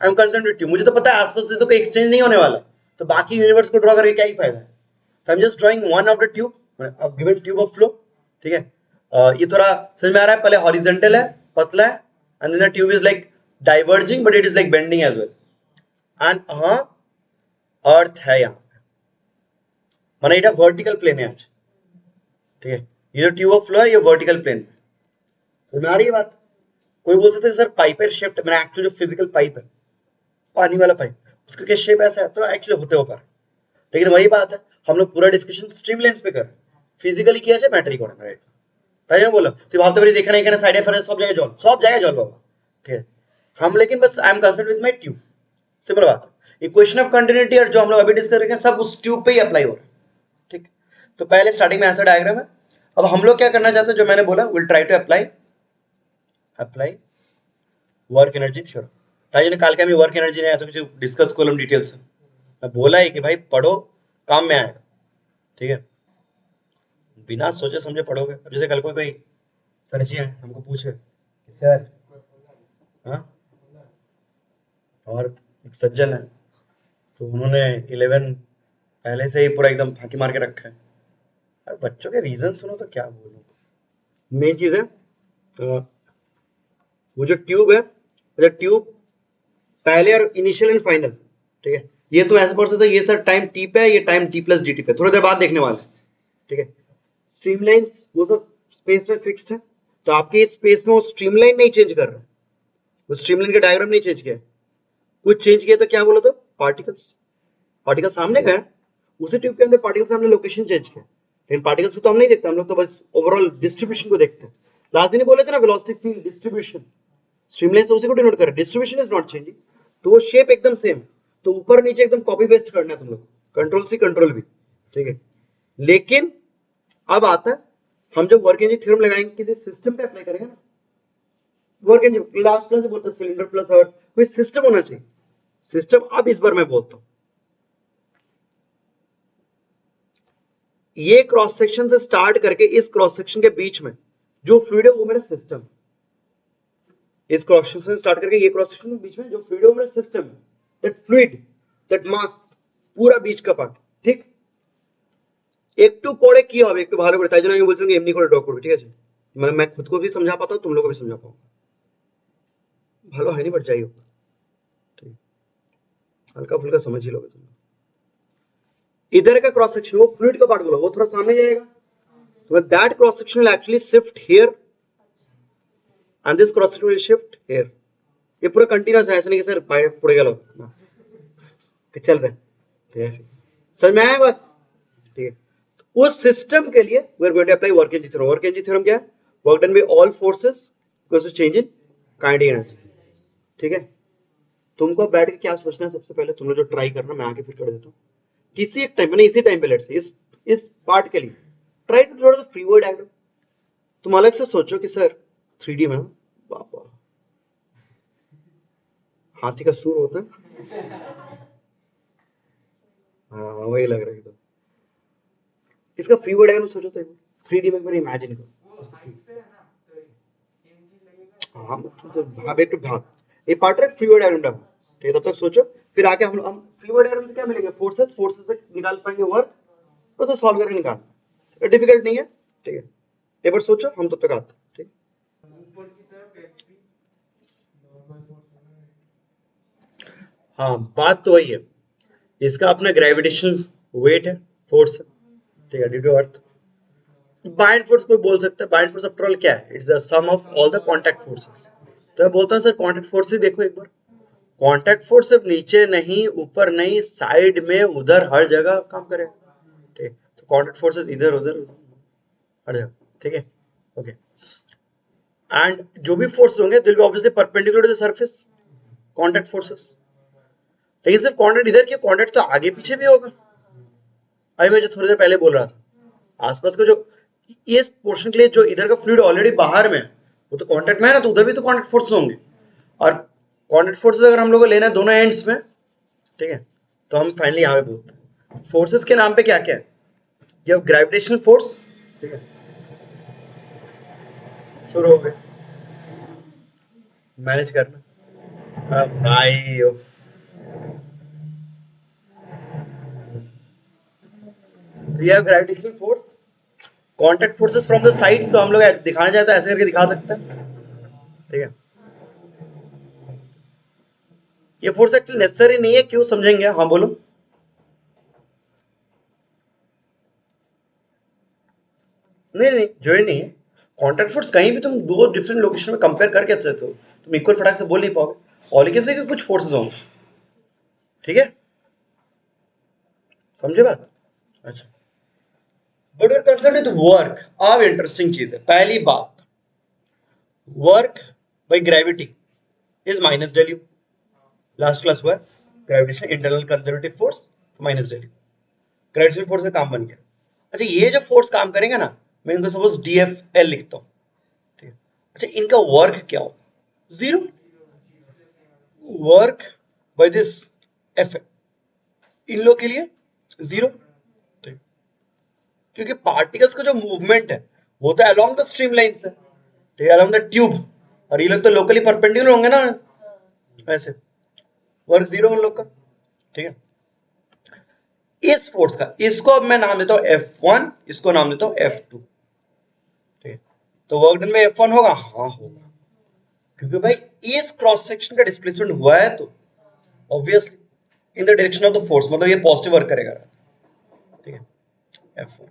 I am concern with tube मुझे तो पता है आसपास से तो कोई एक्सचेंज नहीं होने वाला तो बाकी यूनिवर्स को ड्रॉ करके क्या ही फायदा है तो I am just drawing one of the tube given tube of flow ठीक है ये थोड़ा समझ में आ रहा है पहले हॉरिजेंटल है पतला है and then the tube is like diverging but it is like bending as well and हाँ अर्थ है यहाँ माना এটা वर्टिकल प्लेन है आज ठीक है ये जो ट्यूब ऑफ फ्लो है ये वर्टिकल प्लेन में समझ में आ रही है बात कोई बोल सकता है सर पाइप है शेप्ड मैंने एक्चुअली जो फिजिकल पाइप है पानी वाला पाइप उसका क्या शेप ऐसा है तो एक्चुअली होते ऊपर लेकिन वही बात है हम लोग पूरा डिस्कशन स्ट्रीम लेंस पे कर रहे हैं फिजिकली किया जाए मैट्रिक होना राइट তাই আমি বললাম তুই ভাবতে পারিস এখানে এখানে সাইডে ফাইডে সব জায়গায় জল বাবা ঠিক है हम लेकिन बस आई am concern with my tube simple बात है इक्वेशन ऑफ कंटिन्यूटी और जो हम लोग अभी डिस्कस करेंगे सब उस ट्यूब पे ही अप्लाई हो रहा है ठीक तो पहले स्टार्टिंग में ऐसा डायग्राम है अब हम लोग क्या करना चाहते हैं जो मैंने बोला will try to apply work energy theorem তাই জন্য কালকে আমি ওয়ার্ক এনার্জি নিয়ে এত কিছু ডিসকাস করলাম ডিটেলস मैं बोला है कि भाई पढ़ो काम में आएगा ठीक है बिना सोचे समझे पढ़ोगे अब जैसे कल कोई सर जी हैं हमको पूछे कि सर हाँ और एक सज्जन है तो उन्होंने 11 पहले से ही पूरा एकदम फांकी मार के रखा है और बच्चों के रीजन सुनो तो क्या बोलूं मेन चीज है वो जो ट्यूब है जो ट्यूब पहले और इनिशियल एंड फाइनल ठीक है ये तो ऐसे पढ़ सकते ये सर टाइम टी पे है ये time T plus D T पे थोड़ी देर बाद देखने वाले ठीक है स्ट्रीमलाइंस वो सब स्पेस में फिक्स्ड है तो आपके इस स्पेस में वो स्ट्रीमलाइन नहीं चेंज कर रहा वो स्ट्रीमलाइन का डायग्राम नहीं चेंज किया कुछ चेंज किया तो क्या बोला तो पार्टिकल सामने का है उसी ट्यूब के अंदर पार्टिकल से हमने लोकेशन चेंज किया लेकिन पार्टिकल्स को तो हम नहीं देखते हम लोग तो बस ओवरऑल डिस्ट्रीब्यूशन को देखते हैं लास्ट दिन बोले थे ना वेलोसिटी फील्ड डिस्ट्रीब्यूशन स्ट्रीमलाइन से उसी को डिनोट कर रहा है डिस्ट्रीब्यूशन इज नॉट चेंजिंग तो वो शेप एकदम सेम तो ऊपर नीचे एकदम कॉपी पेस्ट करना है तुम लोग कंट्रोल सी कंट्रोल भी ठीक है लेकिन अब आता है हम जब वर्क एनर्जी थ्योरम लगाएंगे किसी सिस्टम पे अप्लाई करेंगे ना वर्क एनर्जी लास्ट क्लास से बोलते हैं सिलेंडर प्लस अर्थ कोई सिस्टम होना चाहिए सिस्टम अब इस बार मैं बोलता हूं ये क्रॉस सेक्शन से स्टार्ट करके इस क्रॉस सेक्शन के बीच में जो फ्लूइड है वो मेरा सिस्टम इस क्रॉस सेक्शन से स्टार्ट करके ये क्रॉस सेक्शन के बीच में जो फ्लूइड है वो मेरा सिस्टम है दैट फ्लूइड दैट मास पूरा बीच का पार्ट ঠিক একটু পরে কি হবে একটু ভালো করে তাই জন্য আমি বলছিলাম এমনি করে ড্র করবে ঠিক আছে মানে मैं खुद को भी समझा पाता हूं तुम लोगों को भी समझा पाऊंगा ভালো হয়নি বাট যাই হোক ঠিক हल्का फुल्का समझ ही लोगे तुम इधर का क्रॉस सेक्शन वो फ्लूइड का पार्ट बोला वो थोड़ा सामने जाएगा तो that cross section will actually shift here and this cross section will shift here ये पूरा कंटीन्यूअस है ऐसा नहीं कि सर पुढे गेलो चल रहे ठीक है समझ में आया बात ठीक है उस सिस्टम के लिए we are going to apply work energy theorem work energy theorem क्या है work done by all forces equals to change in kinetic energy ठीक है तुमको बैठ के क्या सोचना है सबसे पहले तुम लोग जो ट्राई करना मैं आके फिर कर देता हूं किसी एक टाइम मैंने इसी टाइम पे लेट्स से इस पार्ट के लिए try to draw the free word diagram तुम अलग से सोचो कि सर 3D में बाबा हाथी का सूर होता है वही लग रहा है एकदम। इसका फ्री वर्ड डायग्राम सोचो तो 3D में एक बार इमेजिन करो। वो हाइट पे है ना, तो एमजी लगेगा। हाँ तो भाग एक तो भाग ये पार्ट है फ्री वर्ड डायग्राम डाल, ठीक है। तब तक सोचो, फिर आके हम फ्री वर्ड डायग्राम से क्या मिलेंगे, फोर्सेस, फोर्सेस से निकाल पाएंगे वर्क, तो सॉल्व करके निकालना, डिफिकल्ट नहीं है, ठीक है। एक बार सोचो, हम तब तक आते हैं, ठीक। ऊपर की तरफ एचपी नॉर्मल फोर्स होना है। हाँ बात तो वही है, इसका अपना ग्रेविटेशनल वेट है, फोर्स है, ठीक है, due to earth. Bind force कोई बोल सकता है, बाइंड फोर्स आफ्टर ऑल क्या है, it's the sum of all the contact forces. तो मैं बोलता हूँ सर कांटेक्ट फोर्स ही देखो एक बार, कांटेक्ट फोर्स सिर्फ नीचे नहीं, ऊपर नहीं, साइड में, उधर, हर जगह काम करेगा, ठीक है। तो कांटेक्ट फोर्सेस इधर उधर हर जगह, ठीक है, ओके। एंड जो भी फोर्स होंगे will be obviously perpendicular to the surface, contact forces. लेकिन सिर्फ कांटेक्ट इधर की, कांटेक्ट तो आगे पीछे भी होगा। अभी मैं जो थोड़ी देर पहले बोल रहा था, आसपास का जो ये पोर्शन के लिए जो इधर का फ्लूइड ऑलरेडी बाहर में, वो तो कांटेक्ट में है ना, तो उधर भी तो कांटेक्ट फोर्स होंगे। और कांटेक्ट फोर्सेस अगर हम लोग को लेना है दोनों एंड्स में, ठीक है, तो हम फाइनली यहाँ पे बोलते हैं फोर्सेस के नाम पे क्या क्या है, ये ग्रेविटेशनल फोर्स, ठीक है, शुरू हो गए मैनेज करना। भाई उफ। तो ये gravitational force, contact forces from the sides, तो हम लोग दिखाना चाहते हैं ऐसे करके दिखा सकते हैं, ठीक है। ये फोर्स एक्चुअली नेसेसरी नहीं है, क्यों समझेंगे, हाँ बोलो। नहीं नहीं जरूरी नहीं है, कांटेक्ट फोर्स कहीं भी तुम दो डिफरेंट लोकेशन में कंपेयर कर कैसे हो, तुम इक्वल फटाक से बोल नहीं पाओगे, ऑल यू कैन से कि कुछ फोर्सेस होंगे, ठीक है, समझे बात। अच्छा, but your concern with work, अब इंटरेस्टिंग चीज है। पहली बात, work by gravity is minus del U, last class हुआ gravitation internal conservative force minus del U, gravitation force का काम बन गया। अच्छा ये जो फोर्स काम करेंगे ना, मैं इनको सपोज डी एफ एल लिखता हूँ, ठीक है। अच्छा इनका वर्क क्या हो, zero, work by this F, इन लोग के लिए जीरो, ठीक। क्योंकि पार्टिकल्स का जो मूवमेंट है वो तो अलोंग द स्ट्रीम लाइन है, ठीक है, अलोंग द ट्यूब, और ये लोग तो लोकली परपेंडिकुलर होंगे ना, वैसे वर्क जीरो उन लोग का, ठीक है। इस फोर्स का, इसको अब मैं नाम देता हूं F1, इसको नाम देता हूं F2, ठीक है। तो वर्क डन में F1 होगा, हाँ होगा, क्योंकि भाई इस क्रॉस सेक्शन का डिस्प्लेसमेंट हुआ है, तो obviously in the direction of the force, मतलब ये पॉजिटिव वर्क करेगा, ठीक है, F1।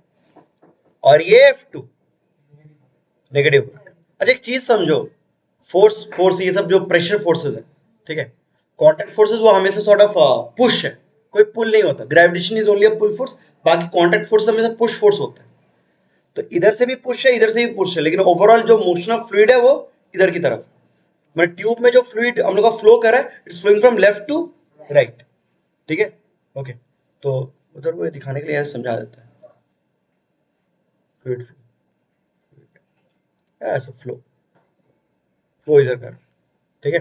और ये F2 नेगेटिव वर्क। अच्छा एक चीज समझो, फोर्स फोर्स ये सब जो प्रेशर फोर्सेस है, ठीक है, कांटेक्ट फोर्सेस वो हमेशा सॉर्ट ऑफ पुश है, कोई पुल नहीं होता, gravitation is only a pull force, बाकी कांटेक्ट फोर्स हमेशा पुश फोर्स होता है। तो इधर से भी पुश है, इधर से भी पुश है, लेकिन ओवरऑल जो मोशन ऑफ फ्लूइड है वो इधर की तरफ, मतलब ट्यूब में जो फ्लूइड हम लोग का फ्लो कर रहा है, it's flowing from left to right, ठीक है, ओके। तो उधर वो दिखाने के लिए ऐसे समझा देता है, फ्लूइड ऐसा फ्लो, फ्लो इधर कर, ठीक है।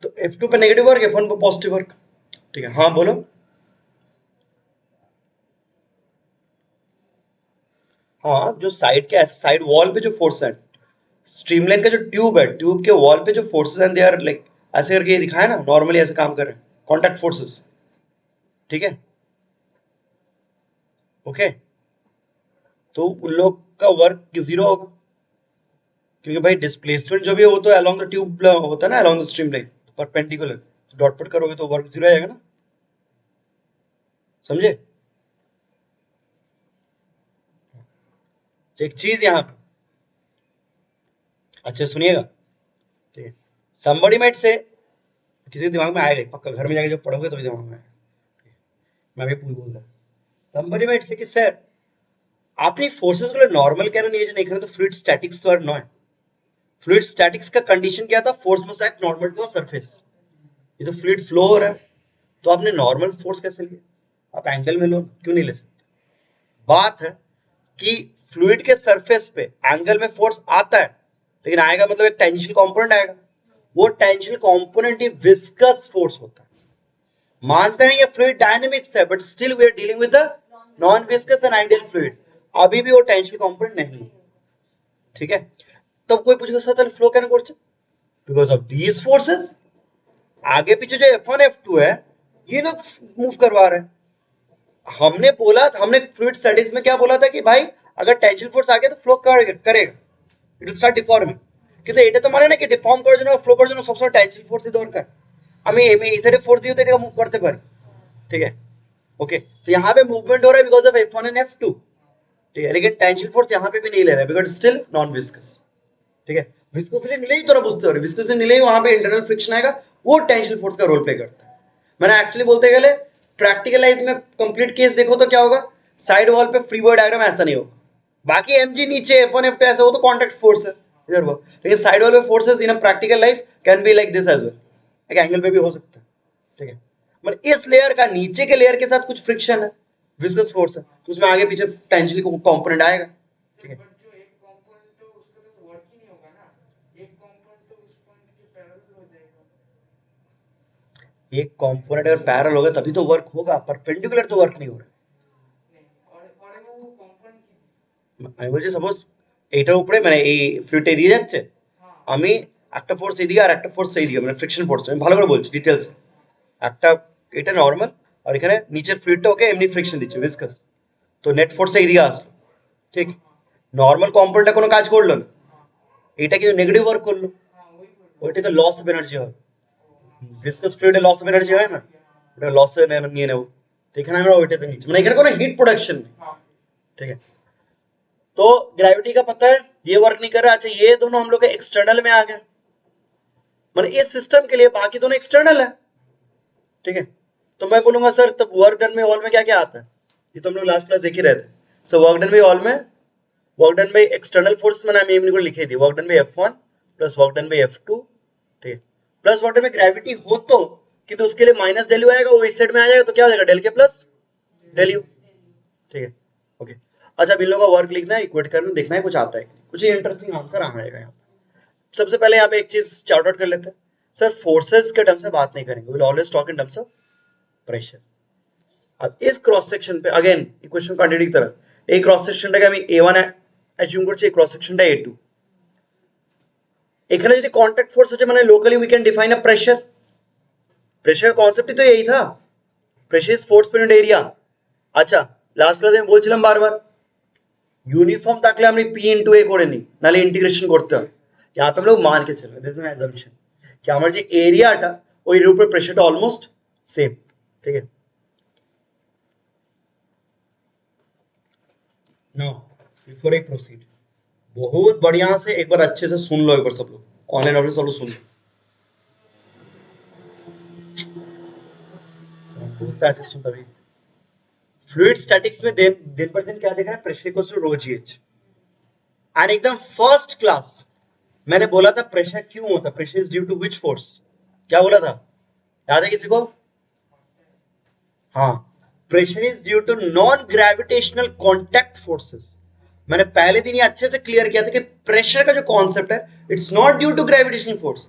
तो F2 पे नेगेटिव वर्क, F1 पे पॉजिटिव वर्क, ठीक है, हाँ बोलो। हाँ जो साइड के साइड वॉल पे जो फोर्स है, स्ट्रीमलाइन का जो ट्यूब है, ट्यूब के वॉल पे जो फोर्सेस हैं, दे आर लाइक ऐसे करके दिखाया ना, नॉर्मली ऐसे काम कर रहे हैं, कॉन्टैक्ट फोर्सेस, ठीक है, ओके। तो उन लोग का वर्क जीरो होगा, क्योंकि भाई डिस्प्लेसमेंट जो भी है वो तो अलोंग द ट्यूब होता है ना, along the streamline perpendicular, dot put करोगे तो वर्क जीरो आएगा ना, समझे। एक चीज यहाँ पे अच्छे से सुनिएगा, ठीक है। somebody might say, किसी के दिमाग में आएगा पक्का, घर में जाके जब पढ़ोगे तो भी दिमाग में आएगा, मैं भी पूरी बोल रहा हूँ। somebody might say कि सर आपने फोर्सेस को नॉर्मल कैनन ये जो नहीं करे, तो फ्लूइड स्टैटिक्स तो आर नॉट, फ्लूइड स्टैटिक्स का कंडीशन क्या था, force must act normal to a surface, ये तो फ्लूइड फ्लो हो रहा है, तो आपने नॉर्मल फोर्स कैसे लिया, आप एंगल में लो, क्यों नहीं ले सकते। बात है कि फ्लूइड के सरफेस पे एंगल में फोर्स आता है, लेकिन आएगा मतलब एक टेंशियल कंपोनेंट आएगा, वो टेंशियल कंपोनेंट ही विस्कस फोर्स होता है, मानते हैं ये फ्लूइड डायनेमिक्स है, but still we are dealing with the non viscous and ideal fluid, अभी भी वो टेंशन कंपोनेंट नहीं है, ठीक है। तो कोई पूछेगा सर তাহলে फ्लो কেন করছে, बिकॉज ऑफ दीज फोर्सेस, आगे पीछे जो F1 F2 है ये लोग मूव करवा रहे हैं। हमने बोला, हमने फ्लूइड स्टडीज में क्या बोला था कि भाई अगर टेंशन फोर्स आ गया तो फ्लो करेगा, इट विल स्टार्ट डिफॉर्मिंग, কিন্তু এটা তো মানে না কি ডিফর্ম করার জন্য ফ্লো করার জন্য সবসময় টেনশন ফোর্সই দরকার, আমি এই সাইডে ফোর্স দিও তো এটাকে মুভ করতে পারি, ठीक है। ओके, तो यहाँ पे मूवमेंट हो रहा है because of F1 and F2, ठीक है, लेकिन टेंशन फोर्स यहाँ पे भी नहीं ले रहा है बिकॉज स्टिल नॉन विस्कस, ठीक है। विस्कोसिटी निलेई তোরা বুঝতে পারবে, विस्कोसिटी निलेई वहां पे इंटरनल फ्रिक्शन आएगा, वो टेंशन फोर्स का रोल प्ले करता है। मैंने एक्चुअली बोलते गए प्रैक्टिकल लाइफ में कंप्लीट केस देखो तो क्या होगा, साइड वॉल पे फ्री बॉडी डायग्राम ऐसा नहीं होगा, बाकी mg नीचे F1 F2 ऐसा हो तो कांटेक्ट फोर्स है इधर वो, लेकिन साइड वॉल पे forces in a practical life can be like this as well, एक एंगल पे भी हो सकता है, ठीक है। मतलब इस लेयर का नीचे के लेयर के साथ कुछ फ्रिक्शन है, विस्कस फोर्स है, तो उसमें आगे पीछे टेंशन कंपोनेंट आएगा, ठीक है। बट जो एक कंपोनेंट तो उसका तो वर्क ही नहीं होगा ना, एक कंपोनेंट तो उस पॉइंट के पैरेलल हो जाएगा। एक कंपोनेंट अगर पैरेलल होगा तभी तो वर्क होगा, परपेंडिकुलर तो वर्क नहीं हो रहा नहीं, और वो कंपोनेंट की আমি বলছি সাপোজ এইটার উপরে মানে এই ফ্লুইডটা দিয়ে যাচ্ছে, हाँ আমি একটা ফোর্স এইদিকে আর একটা ফোর্স এইদিকে, মানে ফ্রিকশন ফোর্স, আমি ভালো করে বলছি ডিটেলস, একটা এটা নর্মাল আর এখানে নিচের ফ্লুইডটা ওকে এমনি ফ্রিকশন দিচ্ছে ভিসকাস, তো নেট ফোর্সটা এইদিকে আসলো, ঠিক। নর্মাল কম্পোনেন্টটা কোনো কাজ করলো না, এটা কিন্তু নেগেটিভ ওয়ার্ক করলো, हाँ वही बोल रहा ওইটা তো লস অফ এনার্জি হয়, ভিসকাস ফ্লুইডে লস অফ এনার্জি হয় না, ওটা লস নিয়ে নেবো, তো এখানে আমরা ওইটাতে নিচ্ছি, মানে এখানে কোনো হিট প্রোডাকশন নেই, हाँ ठीक है। तो ग्रेविटी का पता है ये वर्क नहीं कर रहा, अच्छा ये दोनों हम लोग एक्सटर्नल में आ गए, मतलब इस सिस्टम के लिए बाकी दोनों एक्सटर्नल है, ठीक है। तो मैं बोलूंगा सर तब वर्क डन में ऑल में क्या क्या आता है, ये तो हम लोग लास्ट क्लास देख ही रहे थे। सो वर्क डन में ऑल में, वर्क डन में एक्सटर्नल फोर्स मैंने एम को लिखे थी, वर्क डन में F1 प्लस वर्क डन में F2, ठीक है, प्लस वर्क डन में ग्रेविटी हो तो, किंतु उसके लिए माइनस डेल यू आएगा, वो इस साइड में आ जाएगा, तो क्या हो जाएगा डेल के प्लस डेल यू, ठीक है। ओके, अच्छा इन लोगों का वर्क लिखना है, इक्वेट करना, देखना है कुछ आता है, कुछ इंटरेस्टिंग आंसर आ जाएगा यहाँ पे। सबसे पहले यहाँ पे एक चीज चार्ट आउट कर लेते हैं, सर फोर्सेस के टर्म्स में बात नहीं करेंगे, will always talk in terms of pressure. अब इस क्रॉस सेक्शन पे अगेन इक्वेशन क्वांटिटी की तरह, এই ক্রস সেকশনটাকে আমি A1 অ্যাজিউম করছি, এই ক্রস সেকশনটা A2, এখানে যদি কন্ট্যাক্ট ফোর্স আছে মানে locally we can define a pressure, pressure কনসেপ্টই তো यही था, pressure is force per unit area. আচ্ছা লাস্ট ক্লাসে আমি বলছিলাম বারবার यूनिफॉर्म থাকলে আমরা P ইনটু A করে নিই, নালে ইন্টিগ্রেশন করতে হয়, यहाँ पे हम लोग मान के चल रहे, दिस इज एन अजम्पशन कि আমার যে এরিয়াটা ওই এর উপরে প্রেশারটা অলমোস্ট सेम, ठीक है। नाउ बिफोर आई प्रोसीड, बहुत बढ़िया से एक बार अच्छे से सुन लो, एक बार सब लोग ऑनलाइन ऑफलाइन सब लोग सुन लो, बहुत अच्छे से सुन तभी। फ्लूइड स्टैटिक्स में दिन पर दिन क्या देख रहे हैं, pressure equals to rho g h, and एकदम फर्स्ट क्लास मैंने बोला था प्रेशर क्यों होता, pressure is due to which force, क्या बोला था, याद है किसी को? हाँ, pressure is due to non gravitational contact forces. मैंने पहले दिन ये अच्छे से क्लियर किया था कि प्रेशर का जो कॉन्सेप्ट है it's not due to gravitational force.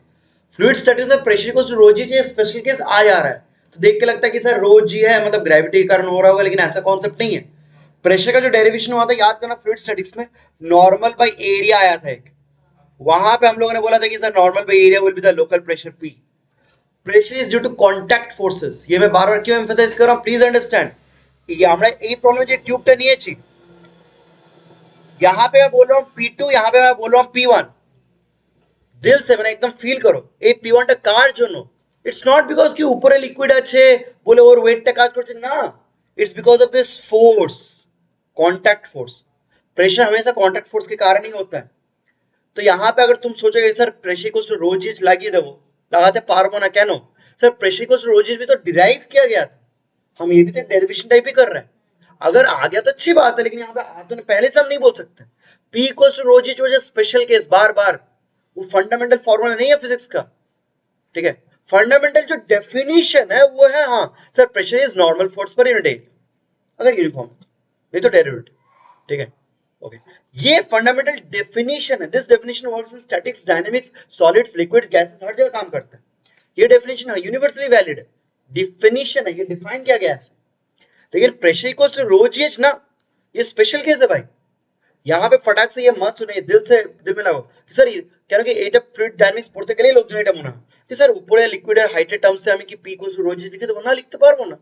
Fluid studies में pressure equals to rho g, ये स्पेशल केस आ जा रहा है, तो देख के लगता है कि सर रो जी है मतलब ग्रेविटी के कारण हो रहा होगा, लेकिन ऐसा कॉन्सेप्ट नहीं है। प्रेशर का जो डेरिवेशन हुआ था याद करना, फ्लूइड स्टडीज में नॉर्मल बाय एरिया आया था एक, वहां पे हम लोगों ने बोला था कि sir normal by area will be the local pressure P, pressure is due to contact forces. ये मैं बार बार क्यों एम्फसाइज कर रहा हूं, प्लीज अंडरस्टैंड, ये আমরা এই প্রবলেম যে টিউবটা নিয়েছি, यहाँ पे मैं बोल रहा हूँ P2, यहाँ पे मैं बोल रहा हूँ P1, दिल से মানে একদম ফিল করো এই P1 টা কার জন্য, ইটস নট বিকজ কি উপরে লিকুইড আছে বলে ওর ওয়েটটা কাজ করছে না, it's because of this force, contact force. Pressure हमेशा कॉन्टैक्ट फोर्स के कारण ही होता है। तो यहाँ पे अगर तुम सोचोगे sir pressure equals to rho जी লাগিয়ে দেবো, লাগাতে পারবো না কেন, sir pressure equals to rho जी भी तो डिराइव किया गया था, हम ये भी तो डेरिवेशन टाइप ही कर रहे हैं, अगर आ गया तो अच्छी बात है, लेकिन यहाँ पे आ तो पहले से हम नहीं बोल सकते। P इक्वल्स टू रो जी जो स्पेशल केस, बार बार वो फंडामेंटल फॉर्मूला नहीं है फिजिक्स का, ठीक है। फंडामेंटल जो डेफिनेशन है वो है, हाँ sir pressure is normal force per unit area, अगर यूनिफॉर्म नहीं तो डेरिवेटिव, ठीक है। ओके, ये फंडामेंटल डेफिनेशन है, this definition works in statics, dynamics, solids, liquids, gases, हर जगह काम करता है, ये डेफिनेशन है यूनिवर्सली वैलिड है, डिफिनीशन है, ये डिफाइन किया गया है, लेकिन pressure equals to rho g h ना, ये स्पेशल केस है भाई। यहाँ पे फटाक से ये मत सुने, दिल में लगाओ कि सर কেন কি এটা ফ্লুইড ডাইনামিক্স পড়তে গেলেই লোকজন এটা মনে হয় कि सर উপরে লিকুইডের হাইটের টার্মসে আমি কি পি ইকুয়ালস টু রো জি লিখে দেবো, না লিখতে পারবো না।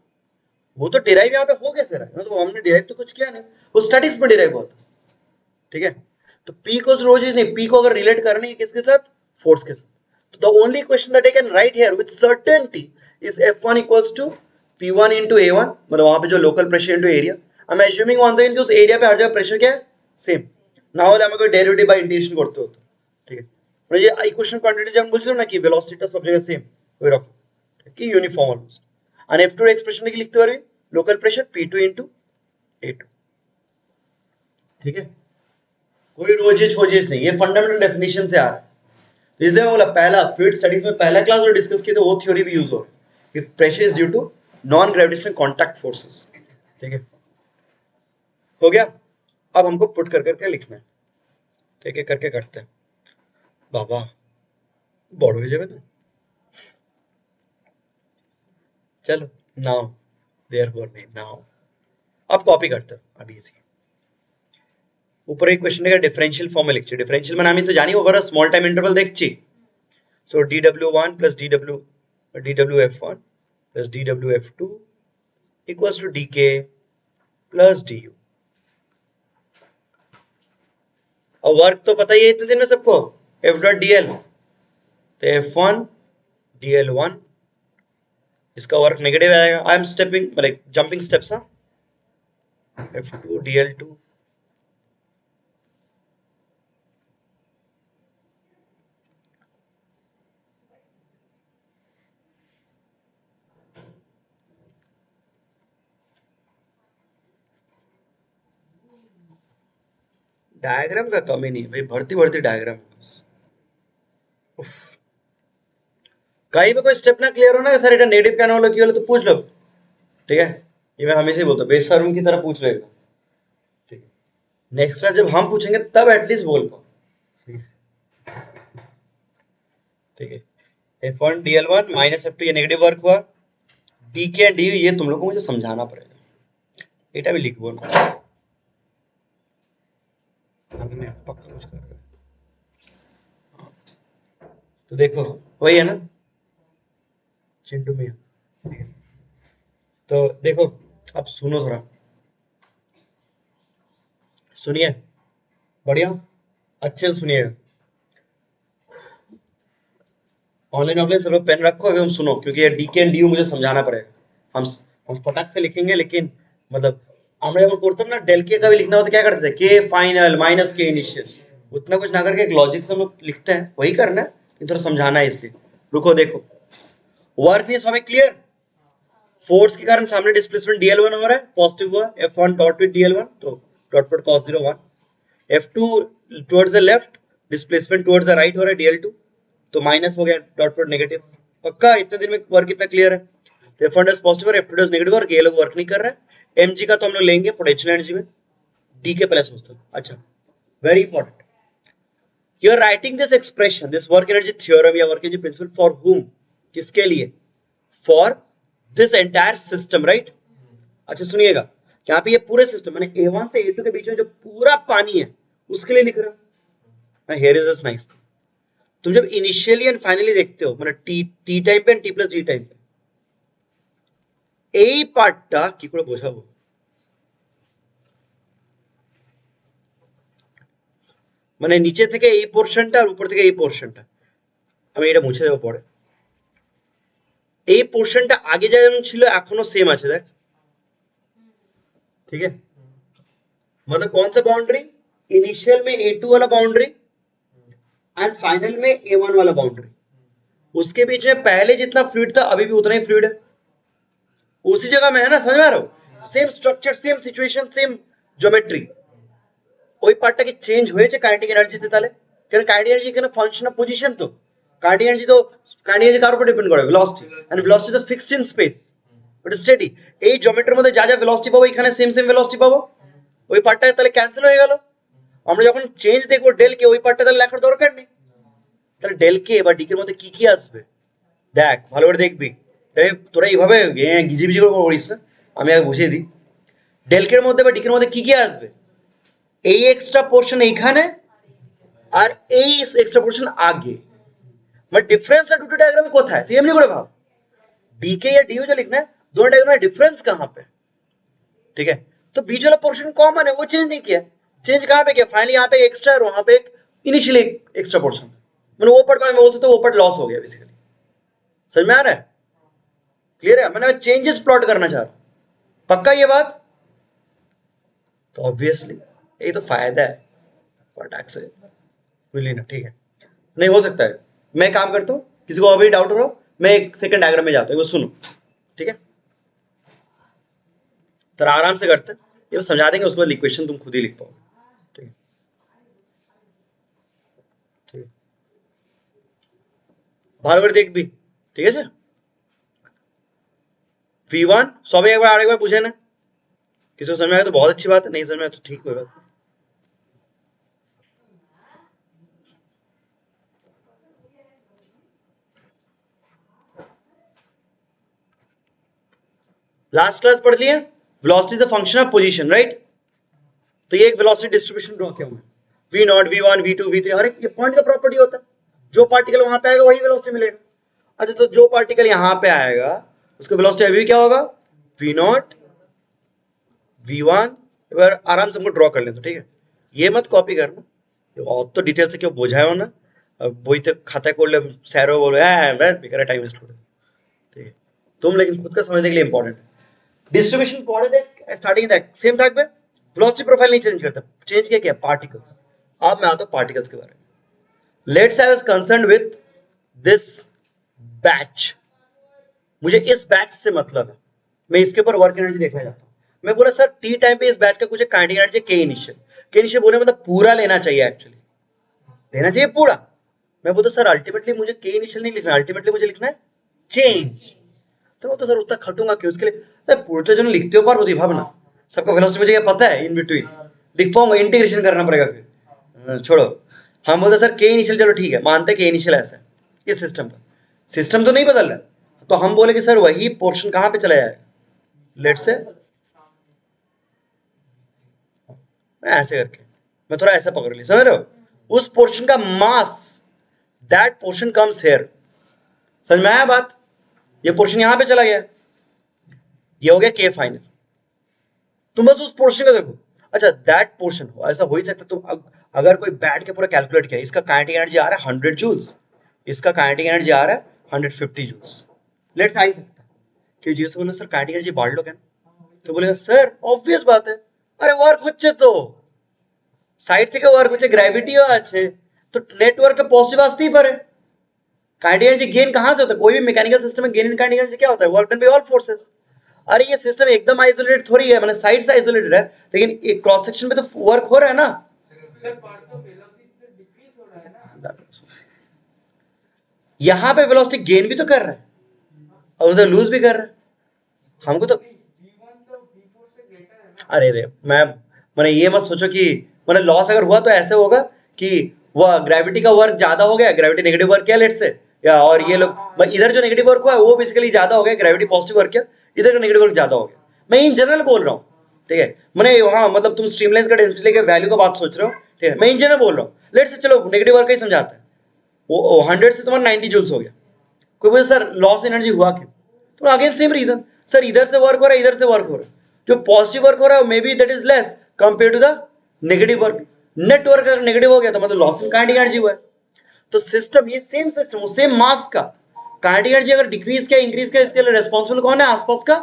वो तो डिराइव यहाँ पे हो कैसे रहा है, तो हमने डिराइव तो कुछ किया नहीं, वो स्टैटिक्स में डिराइव हुआ था, ठीक है। तो पी इक्वल्स रो जी नहीं, पी को अगर रिलेट करने है किसके साथ, फोर्स के साथ, तो the only question that I can write here with certainty is F1 equals to P1 into A1, मतलब वहां पे जो local pressure into area. I am assuming once again कि उस एरिया पे हर जगह प्रेशर क्या है, सेम, না হলে আমাকে ডেরিভেটিভ বাই ইন্টিগ্রেশন করতে হতো, ঠিক আছে। মানে যে ইকুয়েশন কোয়ান্টিটি যেমন বলছিলাম না কি ভেলোসিটিটা সব জায়গায় সেম, ওই রকম কি ইউনিফর্ম অলমোস্ট। আর F2 এর এক্সপ্রেশন কি লিখতে পারবি, local pressure P2 into A2, ठीक है। कोई रोजेज होजेज नहीं, ये फंडामेंटल डेफिनेशन से आ रहा है। तो इसलिए मैं बोला पहला फ्लूइड स्टडीज में पहला क्लास जो डिस्कस किए थे वो थ्योरी भी यूज हो रहा है, if pressure is due to non gravitational contact forces, ठीक है। हो गया, अब हमको पुट कर करके लिखना है, ठीक है, करके करते हैं। बाबा बड़ हो जाए ना, चलो नाउ देयरफॉर नहीं नाउ, अब कॉपी करते हैं अभी इसी ऊपर एक क्वेश्चन का डिफरेंशियल फॉर्म में लिखছি, डिफरेंशियल মানে আমি তো জানি ওভার স্মল টাইম ইন্টারভাল দেখছি। So dw1 plus dwf1 plus dwf2 equals to dk plus du। और वर्क तो पता ही है इतने दिन में सबको, f डॉट dl, तो f1 dl1, इसका वर्क नेगेटिव आएगा, I am stepping like jumping steps, हाँ, f2 dl2 डायग्राम का कमी नहीं भाई, भर्ती भर्ती डायग्राम। कहीं पे कोई स्टेप ना क्लियर हो ना सर, এটা नेगेटिव কেন হলো কি হলো তো पूछ लो, ठीक है। ये मैं हमेशा ही बोलता हूँ, बेशर्म की तरह पूछ लो एकदम, ठीक है। नेक्स्ट क्लास जब हम पूछेंगे तब एटलीस्ट बोल पाओ, ठीक है। F1 dl1 माइनस F2 ये नेगेटिव वर्क हुआ, dk एंड du ये तुम लोग को मुझे समझाना पड़ेगा, এটা भी लिखबो ना, हमने पक्का कुछ कर रहा है। तो देखो वही है ना चिंटू मियां, तो देखो अब सुनो थोड़ा, सुनिए बढ़िया अच्छे से सुनिएगा, ऑनलाइन ऑफलाइन सब लोग पेन रखो अगर हम सुनो, क्योंकि ये डीके एंड डी मुझे समझाना पड़ेगा। हम फटाक से लिखेंगे, लेकिन मतलब আমরা যখন করতাম ना डेल के का भी लिखना होता क्या करते थे, के फाइनल माइनस के इनिशियल, उतना कुछ ना करके एक लॉजिक से हम लोग लिखते हैं, वही करना है, थोड़ा समझाना है इसलिए। रुको देखो, वर्क नहीं सब क्लियर, फोर्स के कारण सामने डिस्प्लेसमेंट dl1 हो रहा है, पॉजिटिव हुआ, f1 डॉट विद dl1 तो dot dot cos 0 1, f2 towards the left, displacement towards the right हो रहा है dl2 तो माइनस हो गया डॉट डॉट नेगेटिव। पक्का इतने दिन में वर्क कितना क्लियर है, तो f1 डज पॉजिटिव और f2 डज नेगेटिव, और ये लोग वर्क नहीं कर रहा है। mg का तो हम लोग लेंगे पोटेंशियल एनर्जी में, d के प्लस होता है। अच्छा very important, you are writing this expression, this work energy theorem या work energy principle for whom, किसके लिए, for this entire system, right. अच्छा सुनिएगा, यहाँ पे ये पूरे सिस्टम मैंने A1 से A2 के बीच में जो पूरा पानी है उसके लिए लिख रहा हूँ। हियर इज दिस नाइस, तुम जब इनिशियली एंड फाइनली देखते हो मतलब टी टाइम पे and T plus D time पे, এই পার্টটা কি করে বোঝাবো, মানে নিচে থেকে এই পোরশনটা আর উপর থেকে এই পোরশনটা, আমি এটা মুছে দেবো পরে। এই পোরশনটা আগে যেমন ছিল এখনো सेम আছে দেখ, ठीक है। मतलब कौन सा बाउंड्री, इनिशियल में A2 वाला बाउंड्री एंड फाइनल में A1 वाला बाउंड्री, उसके बीच में पहले जितना फ्लूइड था अभी भी उतना ही फ्लूइड है, उसी जगह में है ना, समझ में आ रहा हो, same structure same situation same geometry. ওই পার্টটা কি চেঞ্জ হয়েছে কাইনেটিক এনার্জিতে, তাহলে কারণ কাইনেটিক এনার্জি এখানে ফাংশন অফ পজিশন, তো কাইনেটিক এনার্জি তো কাইনেটিক এনার্জি কার উপর ডিপেন্ড করে, velocity, and velocity is fixed in space, but steady. এই জিওমেট্রির মধ্যে যা যা ভেলোসিটি পাবো এখানে সেম সেম ভেলোসিটি পাবো, ওই পার্টটা তাহলে ক্যান্সেল হয়ে গেল। আমরা যখন চেঞ্জ দেখবো ডেল কে, ওই পার্টটা তাহলে লেখার দরকার নেই, তাহলে ডেল কে বা ডি এর মধ্যে কি কি আসবে দেখ ভালো করে দেখবি। তোরা এইভাবে গিজিবিজি করে করিস না, আমি আগে বুঝিয়ে দিই। ডেলকের মধ্যে বা ডিকের মধ্যে কি কি আসবে? এই এক্সট্রা পোর্শন এইখানে আর এই এক্সট্রা পোর্শন আগে, মানে डिफरेंसটা দুটো डायग्रामे কোথায়? তুই এমনি করে ভাব, डीके या डीयू जो लिखना है दोनों डायग्राम में डिफरेंस कहाँ पे? ठीक है, तो बीच वाला पोर्शन कॉमन है, वो चेंज नहीं किया। चेंज कहाँ पे किया? फाइनली यहाँ पे एक्स्ट्रा और वहां पे एक इनिशियली एक्स्ट्रा पोर्शन, मैंने वो पार्ट में बोलते तो वो पार्ट लॉस हो गया बेसिकली। समझ में आ रहा है? क्लियर है? मैंने चेंजेस प्लॉट करना चाह रहा हूं, पक्का ये बात? तो ऑब्वियसली यही तो फायदा है फटाक से मिली ना। ठीक है, नहीं हो सकता है। मैं काम करता हूँ, किसी को अभी डाउट हो रहा हो, मैं एक सेकंड डायग्राम में जाता हूँ, वो सुनो। ठीक है, तो आराम से करते हैं, ये समझा देंगे, उसके बाद इक्वेशन तुम खुद ही लिख पाओगे। ठीक है, ठीक है, ভালো করে দেখবি, ঠিক আছে? V1 সবাই একবার আরেকবার বুঝে না, किसी को समझ में आया तो बहुत अच्छी बात है, नहीं समझ में आया तो ठीक, कोई बात नहीं। लास्ट क्लास पढ़ लिया velocity is a function of position, right? तो ये एक वेलोसिटी डिस्ट्रीब्यूशन ड्रॉ किया हुआ है, V0 V1 V2 V3, हर एक ये पॉइंट का प्रॉपर्टी होता है, जो पार्टिकल वहां पे आएगा वही वेलोसिटी मिलेगा। अच्छा, तो जो पार्टिकल यहाँ पे आएगा उसका वेलोसिटी अभी क्या होगा? V0 V1। एक बार आराम से हमको ड्रॉ कर लेते, ठीक है? ये मत कॉपी करना, और तो डिटेल से क्यों বোঝায়ও না, বইতে খাতায় করলে স্যারও বলবে হ্যাঁ বেকার টাইম वेस्ट করে, ঠিক है? तुम लेकिन खुद का समझने के लिए इंपॉर्टेंट है। डिस्ट्रीब्यूशन पढ़े देख, स्टार्टिंग देख सेम থাকবে, वेलोसिटी प्रोफाइल नहीं चेंज करता, चेंज किया क्या? पार्टिकल्स। अब मैं आता हूं पार्टिकल्स के बारे में। Let's I was concerned with this batch, मुझे इस बैच से मतलब है, मैं इसके ऊपर वर्क एनर्जी देखना चाहता हूं। मैं बोला सर टी टाइम पे इस बैच का कुछ काइनेटिक एनर्जी के इनिशियल, के इनिशियल बोले मतलब पूरा लेना चाहिए, एक्चुअली लेना चाहिए पूरा। मैं बोलता सर अल्टीमेटली मुझे के इनिशियल नहीं लिखना, अल्टीमेटली मुझे लिखना है चेंज। तो वो तो सर उतना खटूंगा क्यों उसके लिए? पूरे जो लिखते हो पार भावना, सबका वेलोसिटी मुझे ये पता है, इन बिटवीन लिख पाऊंगा, इंटीग्रेशन करना पड़ेगा फिर, छोड़ो। हम बोलते सर के इनिशियल, चलो ठीक है मानते के इनिशियल ऐसा है, इस सिस्टम का सिस्टम तो नहीं बदल रहा है, तो हम बोले कि सर वही पोर्शन कहाँ पे चला जाएगा? लेट्स से मैं ऐसे करके, मैं थोड़ा ऐसा पकड़ लिया, समझ रहे हो? उस पोर्शन का मास, दैट पोर्शन कम्स हियर। समझ में आया बात? ये पोर्शन यहां पे चला गया, ये हो गया के फाइनल। तुम बस उस पोर्शन का देखो। अच्छा, दैट पोर्शन हो, ऐसा हो ही सकता तुम अगर कोई बैठ के पूरा कैलकुलेट किया, इसका काइनेटिक एनर्जी आ रहा है 100 जूल्स, इसका काइनेटिक एनर्जी आ रहा है 150 जूल्स। लेट्स आई सकता कि जी से बोलो सर काइनेटिक एनर्जी बढ़ लो क्या? तो बोलेगा सर ऑब्वियस बात है, अरे वर्क হচ্ছে তো সাইড থেকে ওয়ার্ক হচ্ছে, গ্র্যাভিটিও আছে, তো নেটওয়ার্কটা পজিটিভ আসতেই পারে। काइनेटिक एनर्जी गेन कहां से होता है? कोई भी मैकेनिकल सिस्टम में गेन इन काइनेटिक एनर्जी क्या होता है? Work done by all forces. अरे ये सिस्टम एकदम आइसोलेटेड थोड़ी है, मतलब साइड से आइसोलेटेड है, लेकिन एक क्रॉस सेक्शन में तो वर्क हो रहा है ना। यहाँ पे वेलोसिटी गेन भी तो कर रहा है और उधर लूज भी कर रहा है, हमको तो अरे रे मैंने ये मत सोचो कि मैंने लॉस अगर हुआ तो ऐसे होगा कि वह ग्रेविटी का वर्क ज्यादा हो गया, ग्रेविटी नेगेटिव वर्क किया लेट से, या और ये लोग इधर जो नेगेटिव वर्क हुआ वो बेसिकली ज्यादा हो गया, ग्रेविटी पॉजिटिव वर्क किया, इधर का नेगेटिव वर्क ज्यादा हो गया। मैं इन जनरल बोल रहा हूँ, ठीक है? मैंने हाँ मतलब तुम स्ट्रीमलाइंस का डेंसिटी के वैल्यू का बात सोच रहे हो, ठीक है? मैं इन जनरल बोल रहा हूँ, लेट से चलो नेगेटिव वर्क का ही समझाते हैं। वो 100 से तुम्हारा 90 जूल्स हो गया, कोई बोले सर लॉस एनर्जी हुआ क्यों? तो अगेन सेम रीजन, सर इधर से वर्क हो रहा है, इधर से वर्क हो रहा है, जो पॉजिटिव वर्क हो रहा है may be that is less compare to the negative work. Net work अगर नेगेटिव हो गया तो मतलब लॉस इन काइनेटिक एनर्जी हुआ है। तो सिस्टम ये सेम सिस्टम, सेम मास का काइनेटिक एनर्जी अगर डिक्रीज किया इंक्रीज किया, इसके लिए रिस्पांसिबल कौन है? आसपास का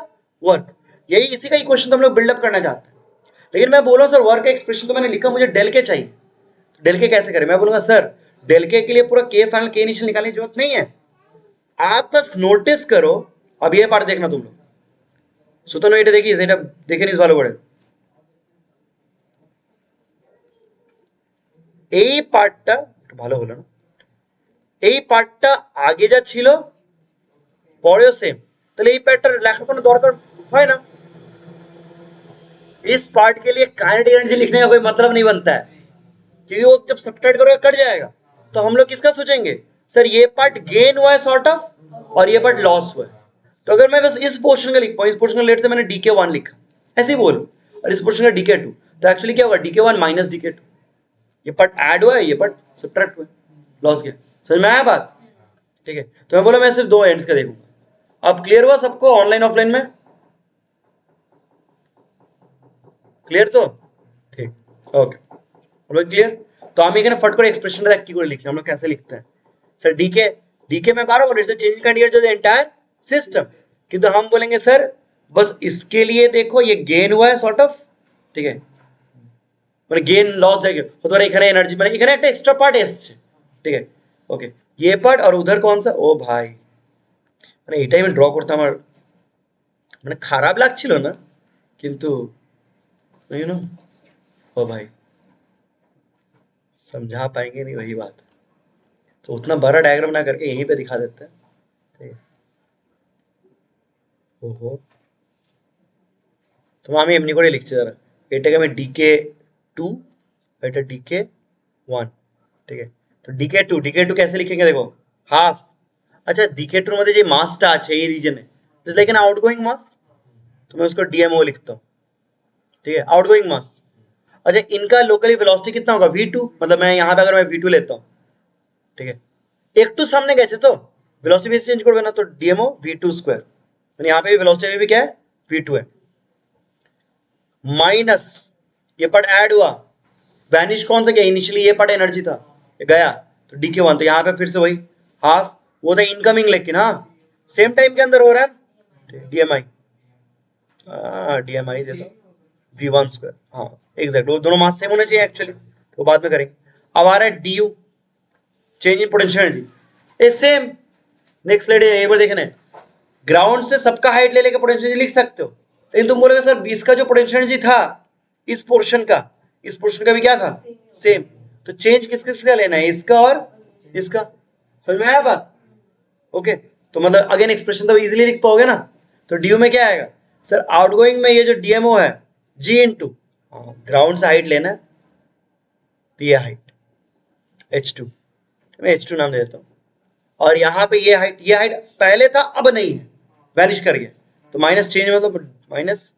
वर्क। यही इसी का इक्वेशन तो हम लोग बिल्डअप करना चाहते हैं। लेकिन मैं बोल रहा हूँ सर वर्क का एक्सप्रेशन तो मैंने लिखा, मुझे डेल के चाहिए, डेल के कैसे करें? मैं बोलूंगा सर डेल के लिए पूरा के फाइनल के इनिशियल निकालने की जरूरत नहीं है, आप बस नोटिस करो। अब ये पार्ट देखना तुम लोग, সুতরাং এটা দেখি, এটা দেখে নিস ভালো করে। এই পার্টটা ভালো হলো না, এই পার্টটা আগে যা ছিল পরেও সেম, তাহলে এই পার্টটা লেখার কোনো দরকার হয় না। इस पार्ट के लिए काइनेटिक एनर्जी लिखने का कोई मतलब नहीं बनता है, क्योंकि वो जब सब्ट्रैक्ट करोगे कट जाएगा। तो हम लोग किसका सोचेंगे? सर ये पार्ट गेन हुआ है सॉर्ट ऑफ, और ये पार्ट लॉस हुआ है, तो अगर मैं बस इस पोर्शन का लिख पाऊँ, इस पोर्शन का लेट से मैंने dk1 लिखा, ऐसे ही बोल, और इस पोर्शन का dk2, तो एक्चुअली क्या होगा, dk1 माइनस dk2, ये पार्ट ऐड हुआ है, ये पार्ट सब्ट्रैक्ट हुआ है, लॉस गया। समझ में आया बात? ठीक है, तो मैं बोला मैं सिर्फ दो एंड्स का देखूंगा। अब क्लियर हुआ सबको ऑनलाइन ऑफलाइन में? ক্লিয়ার তো? ঠিক, ওকে, হলো ক্লিয়ার। তো আমি এখানে ফট করে এক্সপ্রেশনটা দেখ কি করে লিখি, আমরা कैसे लिखते हैं सर, डीके में बार बार चेंज कैंडिडेट जो एंटायर सिस्टम, किंतु हम बोलेंगे सर बस इसके लिए देखो ये गेन हुआ है सॉर्ट ऑफ, ঠিক আছে, মানে গেন লস জায়গা হতে পারে, এখানে এনার্জি মানে এখানে একটা এক্সট্রা পার্ট এসছে, ঠিক আছে, ওকে, ये पार्ट और उधर कौन सा, ও ভাই মানে এটাই আমি ড্র করতে আমার মানে খারাপ লাগছিল না, কিন্তু यू नो, ओ भाई समझा पाएंगे नहीं वही बात, तो उतना बड़ा डायग्राम ना करके यहीं पे दिखा देते हैं, ठीक है। ओहो, तो আমি এমনি করে লিখছি, দাঁড়া, এটাকে আমি dk2, এটা dk1, ঠিক আছে, তো dk2 कैसे लिखेंगे देखो, हाफ, अच्छा dk2 এর মধ্যে যে মাসটা আছে এই রিজনে, is like N outgoing mass, तो मैं उसको dmo लिखता हूँ, ठीक है, आउटगोइंग मास। अच्छा इनका लोकली वेलोसिटी कितना होगा, v2, मतलब मैं यहाँ पे अगर मैं v2 लेता हूँ, ठीक है, একটু সামনে গেছে তো वेलोसिटी भी चेंज করবে না, तो dmo v2 स्क्वायर, মানে यहाँ पे भी वेलोसिटी भी क्या है, v2 है, माइनस ये पार्ट ऐड हुआ, वैनिश कौन सा गया, इनिशियली ये पार्ट एनर्जी था, ये गया, तो dk1, तो यहाँ पे फिर से वही हाफ, वो था इनकमिंग, लेकिन हाँ सेम टाइम के अंदर हो रहा है, dmi, dmi देता हूँ v1 स्क्वायर, हाँ एग्जैक्ट, वो दोनों मास सेम होने चाहिए एक्चुअली, तो बाद में करेंगे। अब आ रहा है du, change in potential energy, A same, next slide एक बार देखना है, ग्राउंड से सबका हाइट ले लेके पोटेंशियल एनर्जी लिख सकते हो, लेकिन तुम बोलोगे सर इसका जो पोटेंशियल एनर्जी था इस पोर्शन का भी क्या था, सेम, तो चेंज किस किस का लेना है, इसका और इसका, समझ में आया बात? ओके, तो मतलब अगेन एक्सप्रेशन तो इजीली लिख पाओगे ना, तो ड्यू में क्या आएगा सर, आउटगोइंग में ये जो डीएमओ है जी इंटू ग्राउंड से हाइट लेना है, तो ये हाइट h2, मैं h2 नाम दे देता हूँ, और यहाँ पे ये हाइट पहले था अब नहीं है, वैनिश कर गया, तो माइनस चेंज मतलब माइनस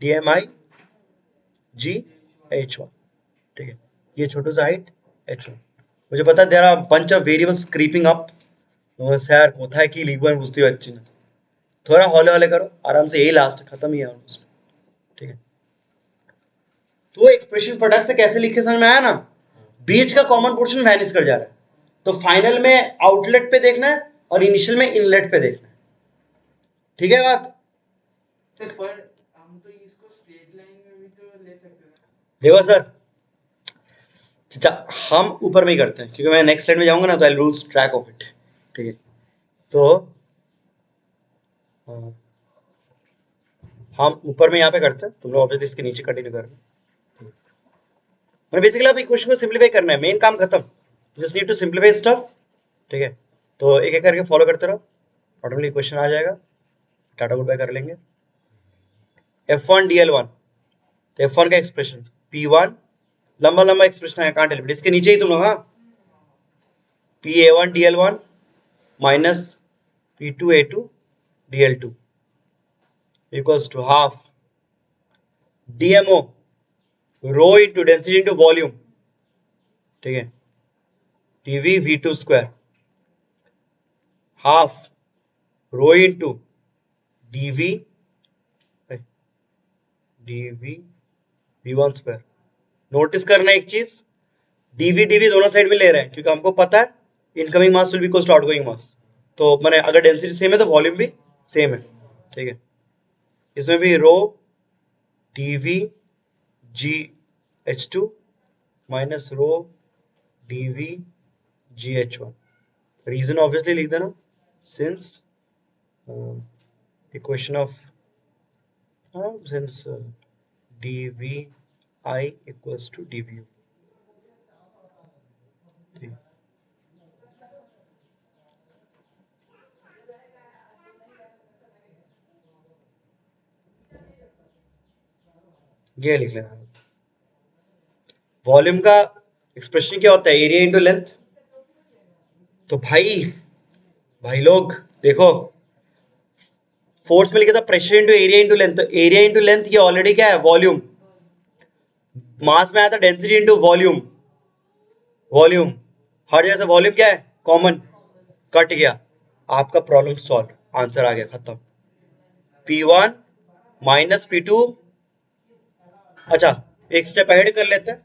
dmi g h1, ठीक है, ये छोटू सा हाइट h1, मुझे पता है there are bunch of variables creeping up, sir কোথায় কি লিখবো আমি বুঝতে পারছি না, थोड़ा हौले हौले करो आराम से, यही लास्ट खत्म ही है ऑलमोस्ट, ठीक है। तो एक्सप्रेशन फटाक से कैसे लिखे समझ में आया ना, बीच का कॉमन पोर्शन वैनिश कर जा रहा है, तो फाइनल में आउटलेट पे देखना है और इनिशियल में इनलेट पे देखना है, ठीक है बात? तो पर हम तो इसको स्ट्रेट लाइन में भी तो ले सकते हैं ना। देखो सर, अच्छा हम ऊपर में ही करते हैं क्योंकि मैं नेक्स्ट स्लाइड में जाऊंगा ना, तो I lose track of it, ठीक है, तो हम ऊपर में यहाँ पे करते हैं, तुम लोग ऑब्वियसली इसके नीचे कंटिन्यू कर रहे हो, मैंने बेसिकली अब इक्वेशन को सिंप्लीफाई करना है, मेन काम खत्म, just need to simplify stuff, ठीक है, तो एक एक करके फॉलो करते रहो, ऑटोमेटिक क्वेश्चन आ जाएगा, टाटा गुड बाय कर लेंगे। f1 dl1, तो f1 का एक्सप्रेशन p1, लंबा लंबा एक्सप्रेशन है, कांट एलिमेंट, इसके नीचे ही तुम लोग, हाँ, pa1 dl1 minus p2 a2 dl2 equals to half dmo rho into density into volume, ठीक है, dv v2 square, half rho into dv v1 square. Notice करना एक चीज, dv दोनों साइड में ले रहे हैं क्योंकि हमको पता है incoming mass will be equal to outgoing mass, तो मैंने अगर डेंसिटी सेम है तो वॉल्यूम भी सेम है, ठीक है, इसमें भी rho dv gh2 minus rho dv gh1, reason obviously लिख देना, since equation of since dvi equals to dvu, ठीक, ये लिख लेना। वॉल्यूम का एक्सप्रेशन क्या होता है, एरिया इंटू लेंथ, तो भाई लोग देखो फोर्स में लिखा था pressure into area into length, तो एरिया इंटू लेंथ ये ऑलरेडी क्या है, वॉल्यूम। मास में आया था डेंसिटी इंटू वॉल्यूम, वॉल्यूम हर जगह से वॉल्यूम क्या है, कॉमन, कट गया, आपका प्रॉब्लम सॉल्व, आंसर आ गया, खत्म। P1 माइनस P2, अच्छा एक स्टेप अहेड कर लेते हैं,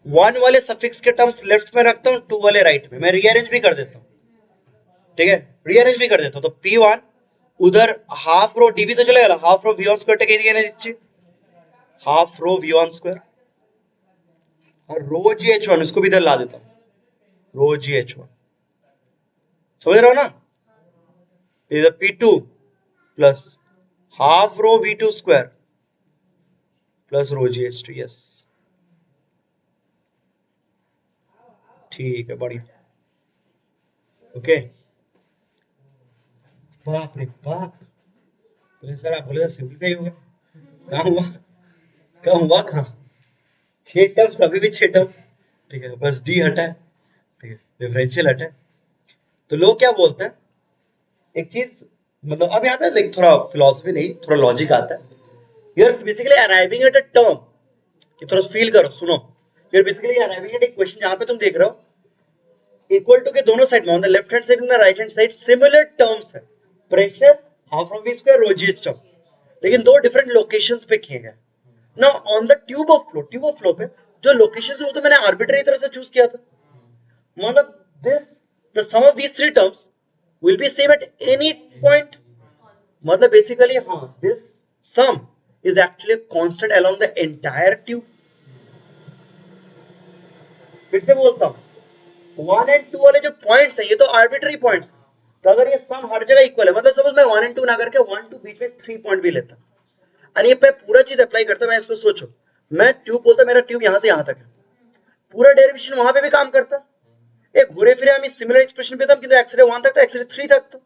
1 वाले सफिक्स के टर्म्स लेफ्ट में रखता हूँ, 2 वाले राइट में, मैं रीअरेंज भी कर देता हूँ, ठीक है, रीअरेंज भी कर देता हूँ। तो P1 उधर हाफ रो dv तो चलेगा, half rho v1 square take area दिच्छी, हाफ रो v1 स्क्वायर, और रो gh1 इसको भी इधर ला देता हूँ, रो gh1, समझ रहे हो ना, इधर P2 प्लस हाफ रो v2 स्क्वायर प्लस रो gh2, यस ठीक है, बढ़िया, ओके। बाप रे बाप, तो सर आप बोले सिंपलीफाई होगा, कहाँ हुआ, कहाँ हुआ, कहाँ, 6 टर्म्स, अभी भी 6 टर्म्स, ठीक है, बस डी हटा है, ठीक है, डिफरेंशियल हटा है। तो लोग क्या बोलते हैं, एक चीज, मतलब अब यहाँ पे लाइक थोड़ा फिलोसफी नहीं, थोड़ा लॉजिक आता है, you are basically arriving at a term, कि थोड़ा फील करो, सुनो, you are basically arriving at एक क्वेश्चन जहाँ पे तुम देख रहे हो इक्वल टू के दोनों साइड में, on the left hand side and the right hand side similar terms है, pressure half of v square rho g h term, लेकिन दो डिफरेंट लोकेशंस पे किए गए। Now on the tube of flow पे जो लोकेशन है वो तो मैंने आर्बिट्ररी तरह से चूज किया था, मतलब this the sum of these three terms will be same at any point, मतलब बेसिकली हाँ this sum is actually constant along the entire tube. फिर से बोलता हूँ, 1 एंड 2 वाले जो पॉइंट्स हैं ये तो आर्बिट्ररी पॉइंट्स हैं, तो अगर ये सम हर जगह इक्वल है, मतलब सपोज मैं 1 एंड 2 ना करके 1 2 बीच में 3 पॉइंट भी लेता, और ये पे पूरा चीज अप्लाई करता, मैं इसको सोचो, मैं ट्यूब बोलता, मेरा ट्यूब यहां से यहां तक है, पूरा डेरिवेशन वहां पे भी काम करता, एक घुरे फिरे हम इस सिमिलर एक्सप्रेशन पे था, किंतु एक्स-रे 1 तक तो एक्स-रे 3 तक, तो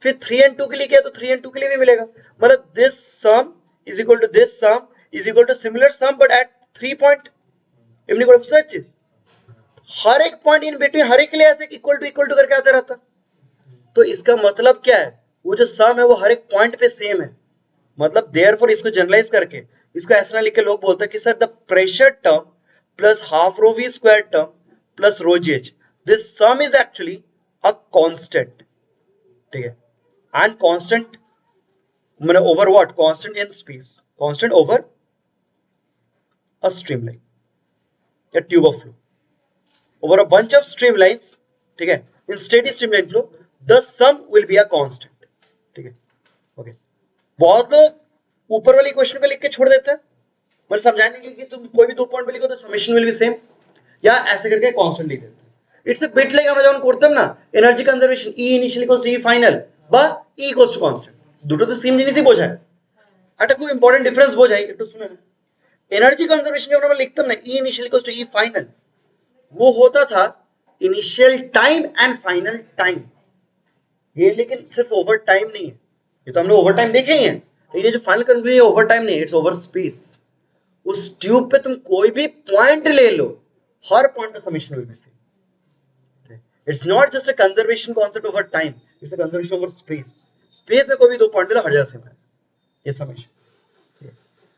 फिर 3 एंड 2 के लिए किया तो 3 एंड 2 के लिए भी मिलेगा, मतलब this sum is equal to this sum is equal to similar sum but at 3 point, इमनी को सच चीज हर एक पॉइंट इन बिटवीन हर एक के लिए ऐसे इक्वल टू करके आता रहता, तो इसका मतलब क्या है, वो जो सम है वो हर एक पॉइंट पे सेम है, मतलब देयरफॉर इसको जनरलाइज करके इसको ऐसा ना लिख के लोग बोलते हैं कि sir the pressure term plus half rho v square term plus rho g h, this sum is actually a constant, ठीक है, एंड कांस्टेंट मैंने over what, constant in space, constant over a streamline या tube of flow, over a bunch of streamlines, ठीक है, in steady streamline flow the sum will be a constant, ठीक है, okay. बहुत लोग ऊपर वाली क्वेश्चन पे लिख के छोड़ देते हैं, मतलब समझाने के लिए कि तुम कोई भी 2 पॉइंट पे लिखो तो समेशन विल बी सेम, या ऐसे करके कांस्टेंट लिख देते हैं, इट्स अ बिट लाइक আমরা যখন করতাম না energy conservation E initial equals to E final বা E ইকুয়ালস টু কনস্ট্যান্ট, দুটো তো সেম জিনিসই বোঝায়, একটা খুব ইম্পর্টেন্ট ডিফারেন্স বোঝাই, একটু শুনে না, এনার্জি কনজারভেশন যখন আমরা লিখতাম না E initial equals to E final, वो होता था initial time and final time, ये लेकिन सिर्फ ओवर टाइम नहीं है, ये तो हमने ओवर टाइम देखे ही है, लेकिन ये जो फाइनल कंक्लूजन ओवर टाइम नहीं है, इट्स ओवर स्पेस। उस ट्यूब पे तुम कोई भी पॉइंट ले लो, हर पॉइंट पे summation will be same, it's not just a conservation concept over time, it's a conservation over space, space में कोई भी 2 पॉइंट ले लो हर जगह सेम है ये समेशन।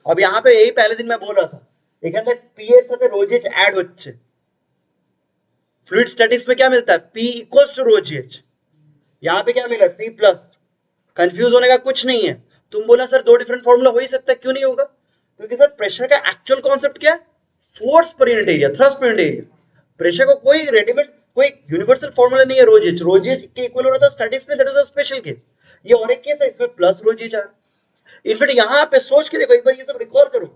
अब यहाँ पे यही पहले दिन मैं बोल रहा था, এখানে পি এর সাথে রোজেজ ऐड হচ্ছে, फ्लूइड स्टैटिक्स में क्या मिलता है, P equals to rho g h, यहाँ पे क्या मिला P प्लस, कंफ्यूज होने का कुछ नहीं है, तुम बोला सर 2 डिफरेंट फॉर्मूला हो ही सकता है, क्यों नहीं होगा, क्योंकि सर प्रेशर का एक्चुअल कॉन्सेप्ट क्या है, force per unit area, thrust पर यूनिट एरिया, प्रेशर को कोई रेडीमेड कोई यूनिवर्सल फॉर्मूला नहीं है, रो जी एच के इक्वल हो रहा था स्टैटिक्स में, that is a special case, ये और एक केस है इसमें प्लस रो जी एच आ रहा है। इनफैक्ट यहाँ पे सोच के देखो, एक बार ये सब रिकॉल करो,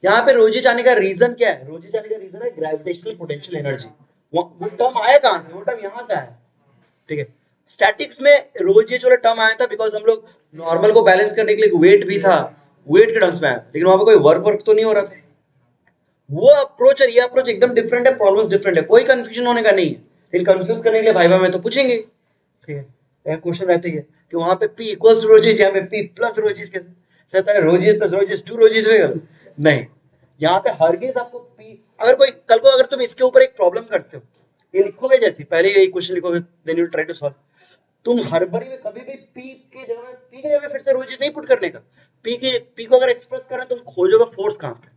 यहाँ पे रोजी जाने का रीजन क्या है, रोजी जाने का रीजन है ग्रेविटेशनल पोटेंशियल एनर्जी, वो टर्म आया कहां से, वो टर्म यहां से आया, ठीक है, स्टैटिक्स में रोजी वाला टर्म आया था बिकॉज हम लोग नॉर्मल को बैलेंस करने के लिए वेट भी था, वेट के टर्म्स में आया, लेकिन वहां पे कोई वर्क तो नहीं हो रहा था, वो अप्रोच और ये अप्रोच एकदम डिफरेंट है, प्रॉब्लम्स डिफरेंट है, कोई कंफ्यूजन होने का नहीं है, लेकिन कंफ्यूज करने के लिए भाई में तो पूछेंगे, ठीक है, क्वेश्चन रहते है कि वहां पे P इक्वल्स टू रोजीज, यहाँ पे P प्लस रोजीज, कैसे सर तारे रोजीज प्लस रोजीज 2 रोजीज होएगा, नहीं, यहाँ पे हरगिज आपको P, अगर कोई कल को अगर तुम इसके ऊपर एक प्रॉब्लम करते हो, ये लिखोगे जैसे पहले ये क्वेश्चन लिखोगे, then you try to solve, तुम हर बारी में कभी भी P की जगह में पी की जगह फिर से रो चीज नहीं पुट करने का। पी को अगर एक्सप्रेस करना है तुम खोजोगे फोर्स कहाँ पे,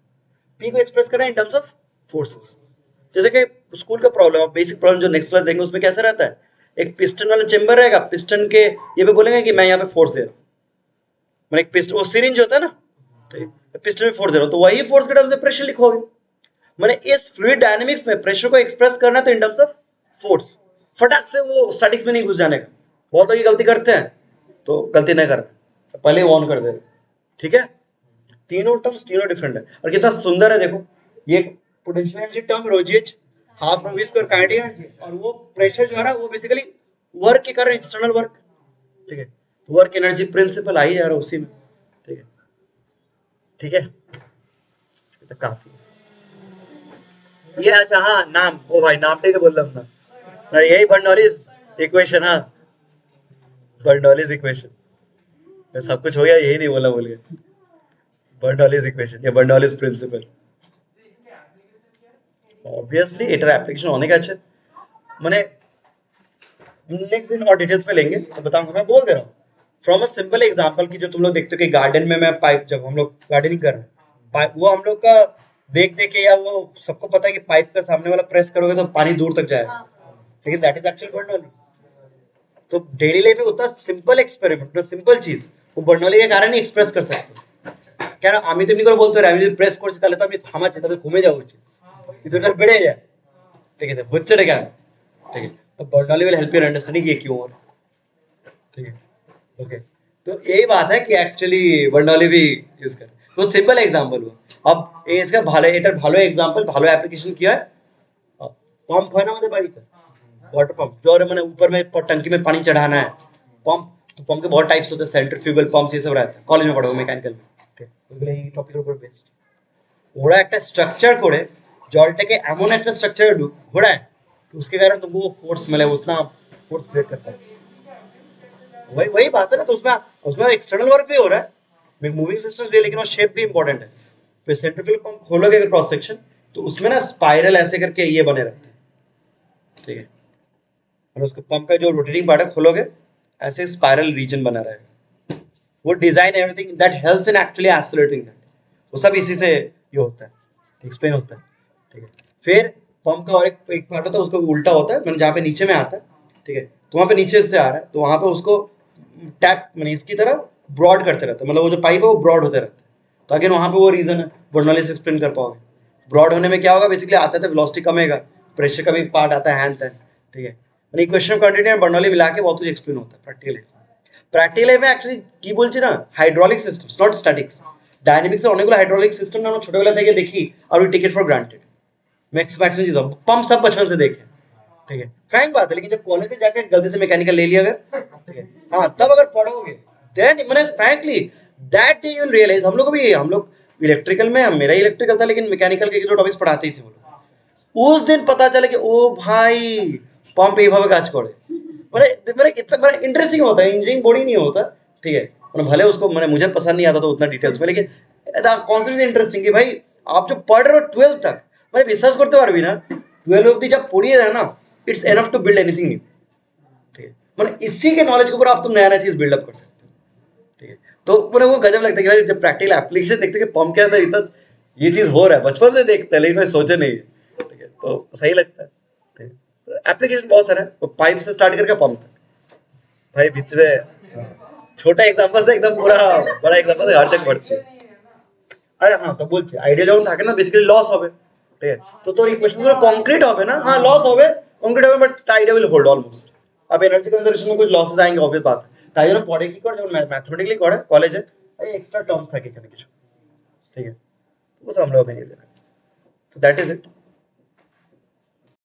पी को एक्सप्रेस करना है इन टर्म्स ऑफ फोर्सेस। जैसे कि स्कूल का प्रॉब्लम, बेसिक प्रॉब्लम जो नेक्स्ट क्लास देंगे उसमें कैसा रहता है, एक पिस्टन वाला चेंबर रहेगा, पिस्टन के ये पे बोलेंगे कि मैं यहाँ पे फोर्स दे रहा हूँ, मैंने एक पिस्टन, वो सिरिंज होता है ना, तो पिस्टन में फोर्स दे रहा हूँ, तो वही फोर्स के टर्म्स में प्रेशर लिखोगे। मैंने इस फ्लूइड डायनेमिक्स में प्रेशर को एक्सप्रेस करना तो इन टर्म्स ऑफ फोर्स, फटाक से वो स्टैटिक्स में नहीं घुस जाने का। बहुत लोग ये गलती करते हैं, तो गलती नहीं करना, पहले ऑन कर दे, ठीक है। तीनों टर्म्स तीनों डिफरेंट है, और कितना सुंदर है देखो, ये potential energy term rho g h, half rho v square kinetic energy, और वो प्रेशर जो है ना वो बेसिकली वर्क के कारण एक्सटर्नल वर्क, ठीक है। वर्क एनर्जी प्रिंसिपल आई जा रहा है उसी में, ठीक है, ठीक है, तो काफी ये। अच्छा हाँ, नाम, ओ भाई नाम नहीं तो बोल रहा हूँ ना सर, यही बर्नौलीज इक्वेशन, हाँ बर्नौलीज इक्वेशन, सब कुछ हो गया, यही नहीं बोला बोल गया, बर्नौलीज इक्वेशन या बर्नौलीज प्रिंसिपल। ऑब्वियसली एटर एप्लीकेशन होने का अच्छा, मैंने नेक्स्ट दिन और डिटेल्स में लेंगे तो बताऊंगा, मैं बोल दे रहा हूँ फ्रॉम अ सिंपल एग्जांपल की, जो तुम लोग देखते हो कि गार्डन में मैं पाइप, जब हम लोग गार्डनिंग कर रहे हैं, पाइप वो हम लोग का देख देख के, या वो सबको पता है कि पाइप का सामने वाला प्रेस करोगे तो पानी दूर तक जाएगा, लेकिन दैट इज एक्चुअल बर्नौली। तो डेली लाइफ में उतना सिंपल एक्सपेरिमेंट, सिंपल चीज वो बर्नौली के कारण ही एक्सप्रेस कर सकते हो। क्या ना আমি তেমনি করে বলতে পারি, আমি যদি প্রেস করছি তাহলে তো আমি থামাচ্ছি, তাহলে কমে যাওয়া উচিত, কিন্তু এটা বেড়ে যায়, ঠিক আছে, হচ্ছে এটা কেন, ठीक है। तो Bernoulli will help you understanding ये क्यों हो रहा है, ठीक है, ओके। तो यही बात है कि एक्चुअली बर्नौली भी यूज कर, तो सिंपल एग्जांपल हुआ। अब इसका ভালো, এটার ভালো एग्जांपल, ভালো অ্যাপ্লিকেশন কি হয়, पंप है ना আমাদের বাড়িতে, वाटर पंप, जो मैंने ऊपर में टंकी में पानी चढ़ाना है, पंप, तो पंप के बहुत टाइप्स होते हैं, सेंट्रीफ्यूगल पंप्स ये सब रहता है, कॉलेज में पढ़ोगे मैकेनिकल में, ठीक है, ওগুলো এই টপিকের উপর বেস্ট। ওরা একটা স্ট্রাকচার করে জলটাকে এমন একটা স্ট্রাকচারে ঘোরায়, तो उसके कारण तुमको वो फोर्स मिले, उतना फोर्स क्रिएट करता है। वही वही बात है ना, तो उसमें उसमें एक्सटर्नल वर्क भी हो रहा है, मूविंग सिस्टम भी है, लेकिन वो शेप भी इंपॉर्टेंट है। फिर सेंट्रीफ्यूगल पंप खोलोगे अगर क्रॉस सेक्शन, तो उसमें ना स्पाइरल ऐसे करके ये बने रहते हैं, ठीक है, और उसके पंप का जो रोटेटिंग पार्ट है खोलोगे ऐसे स्पाइरल रीजन बना रहेगा, वो design everything that helps in actually accelerating that, वो सब इसी से ये होता है, एक्सप्लेन होता है, ठीक है। फिर पंप का और एक पार्ट होता है, उसको उल्टा होता है, मतलब जहाँ पे नीचे में आता है, ठीक है, तो वहाँ पे नीचे से आ रहा है, तो वहाँ पे उसको टैप मैंने इसकी तरह ब्रॉड करते रहते हैं, मतलब वो जो पाइप है वो ब्रॉड होते रहते हैं, तो अगेन वहाँ पे वो रीजन है, बर्नौली से एक्सप्लेन कर पाओगे। ब्रॉड होने में क्या होगा, बेसिकली आता है तो वेलोसिटी कमेगा, प्रेशर का भी पार्ट आता है, हैंड तैन, ठीक है, মানে इक्वेशन ऑफ क्वांटिटी और बर्नौली मिला के बहुत कुछ एक्सप्लेन होता है प्रैक्टिकल लाइफ। প্র্যাকটিক্যাল লাইফে অ্যাকচুয়ালি কি বলছি না, হাইড্রোলিক সিস্টেমস নট স্ট্যাটিক্স। ডায়নামিক্সের অনেকগুলো হাইড্রোলিক সিস্টেম আমরা ছোটবেলা থেকে দেখি और we take it for granted, maximum चीज पंप सब बचपन से देखे, ठीक है, फ्रैंक बात है, लेकिन जब कॉलेज में जाके गलती से मैकेनिकल ले लिया अगर, ठीक है, हाँ तब अगर पढ़ोगे देन मैंने frankly that day you will realise, हम लोग को भी, हम लोग इलेक्ट्रिकल में, मेरा इलेक्ट्रिकल था लेकिन मैकेनिकल के जो टॉपिक्स पढ़ाते ही थे वो लोग, उस दिन पता चला कि ओ भाई पंप এইভাবে কাজ করে, মানে মানে इतना মানে इंटरेस्टिंग होता है, इंजीनियरिंग बोरिंग नहीं होता, ठीक है, मतलब भले उसको मैंने मुझे पसंद नहीं आता तो उतना डिटेल्स में, लेकिन कॉन्सेप्ट इज इंटरेस्टिंग कि भाई आप जो पढ़ रहे हो 12 तक, মানে বিশ্বাস করতে পারবি না 12 অবধি जब পড়িয়ে দেয় ना, it's enough to build anything new, ठीक है, मतलब इसी के नॉलेज के ऊपर आप तुम नया नया चीज बिल्डअप कर सकते हो, ठीक है। तो मुझे वो गजब लगता है कि भाई जब प्रैक्टिकल एप्लीकेशन देखते हैं कि पंप के अंदर इतना ये चीज हो रहा है, बचपन से देखते हैं लेकिन मैं सोचे नहीं है, ठीक है, तो सही लगता है, ठीक है। तो एप्लीकेशन बहुत सारा है, पाइप से स्टार्ट करके पंप तक, भाई बीच में छोटा एग्जांपल से एकदम पूरा बड़ा एग्जांपल से हर तक बढ़ती है। আরে হ্যাঁ তো বলছি আইডিয়া যখন থাকে না বেসিক্যালি লস হবে, ঠিক আছে, তো তোর ইকুয়েশনগুলো কংক্রিট হবে না, हाँ लॉस হবে, কংক্রিট হবে, but idea will hold almost. अब एनर्जी कंजर्वेशन में कुछ लॉसेस आएंगे ऑब्वियस बात है, তাই জন্য পড়ে কি করে যখন ম্যাথমেটিক্যালি করে কলেজে এই এক্সট্রা টার্মস থাকে এখানে কিছু, ঠিক है, वो सब हम लोग नहीं लेना, तो दैट इज इट।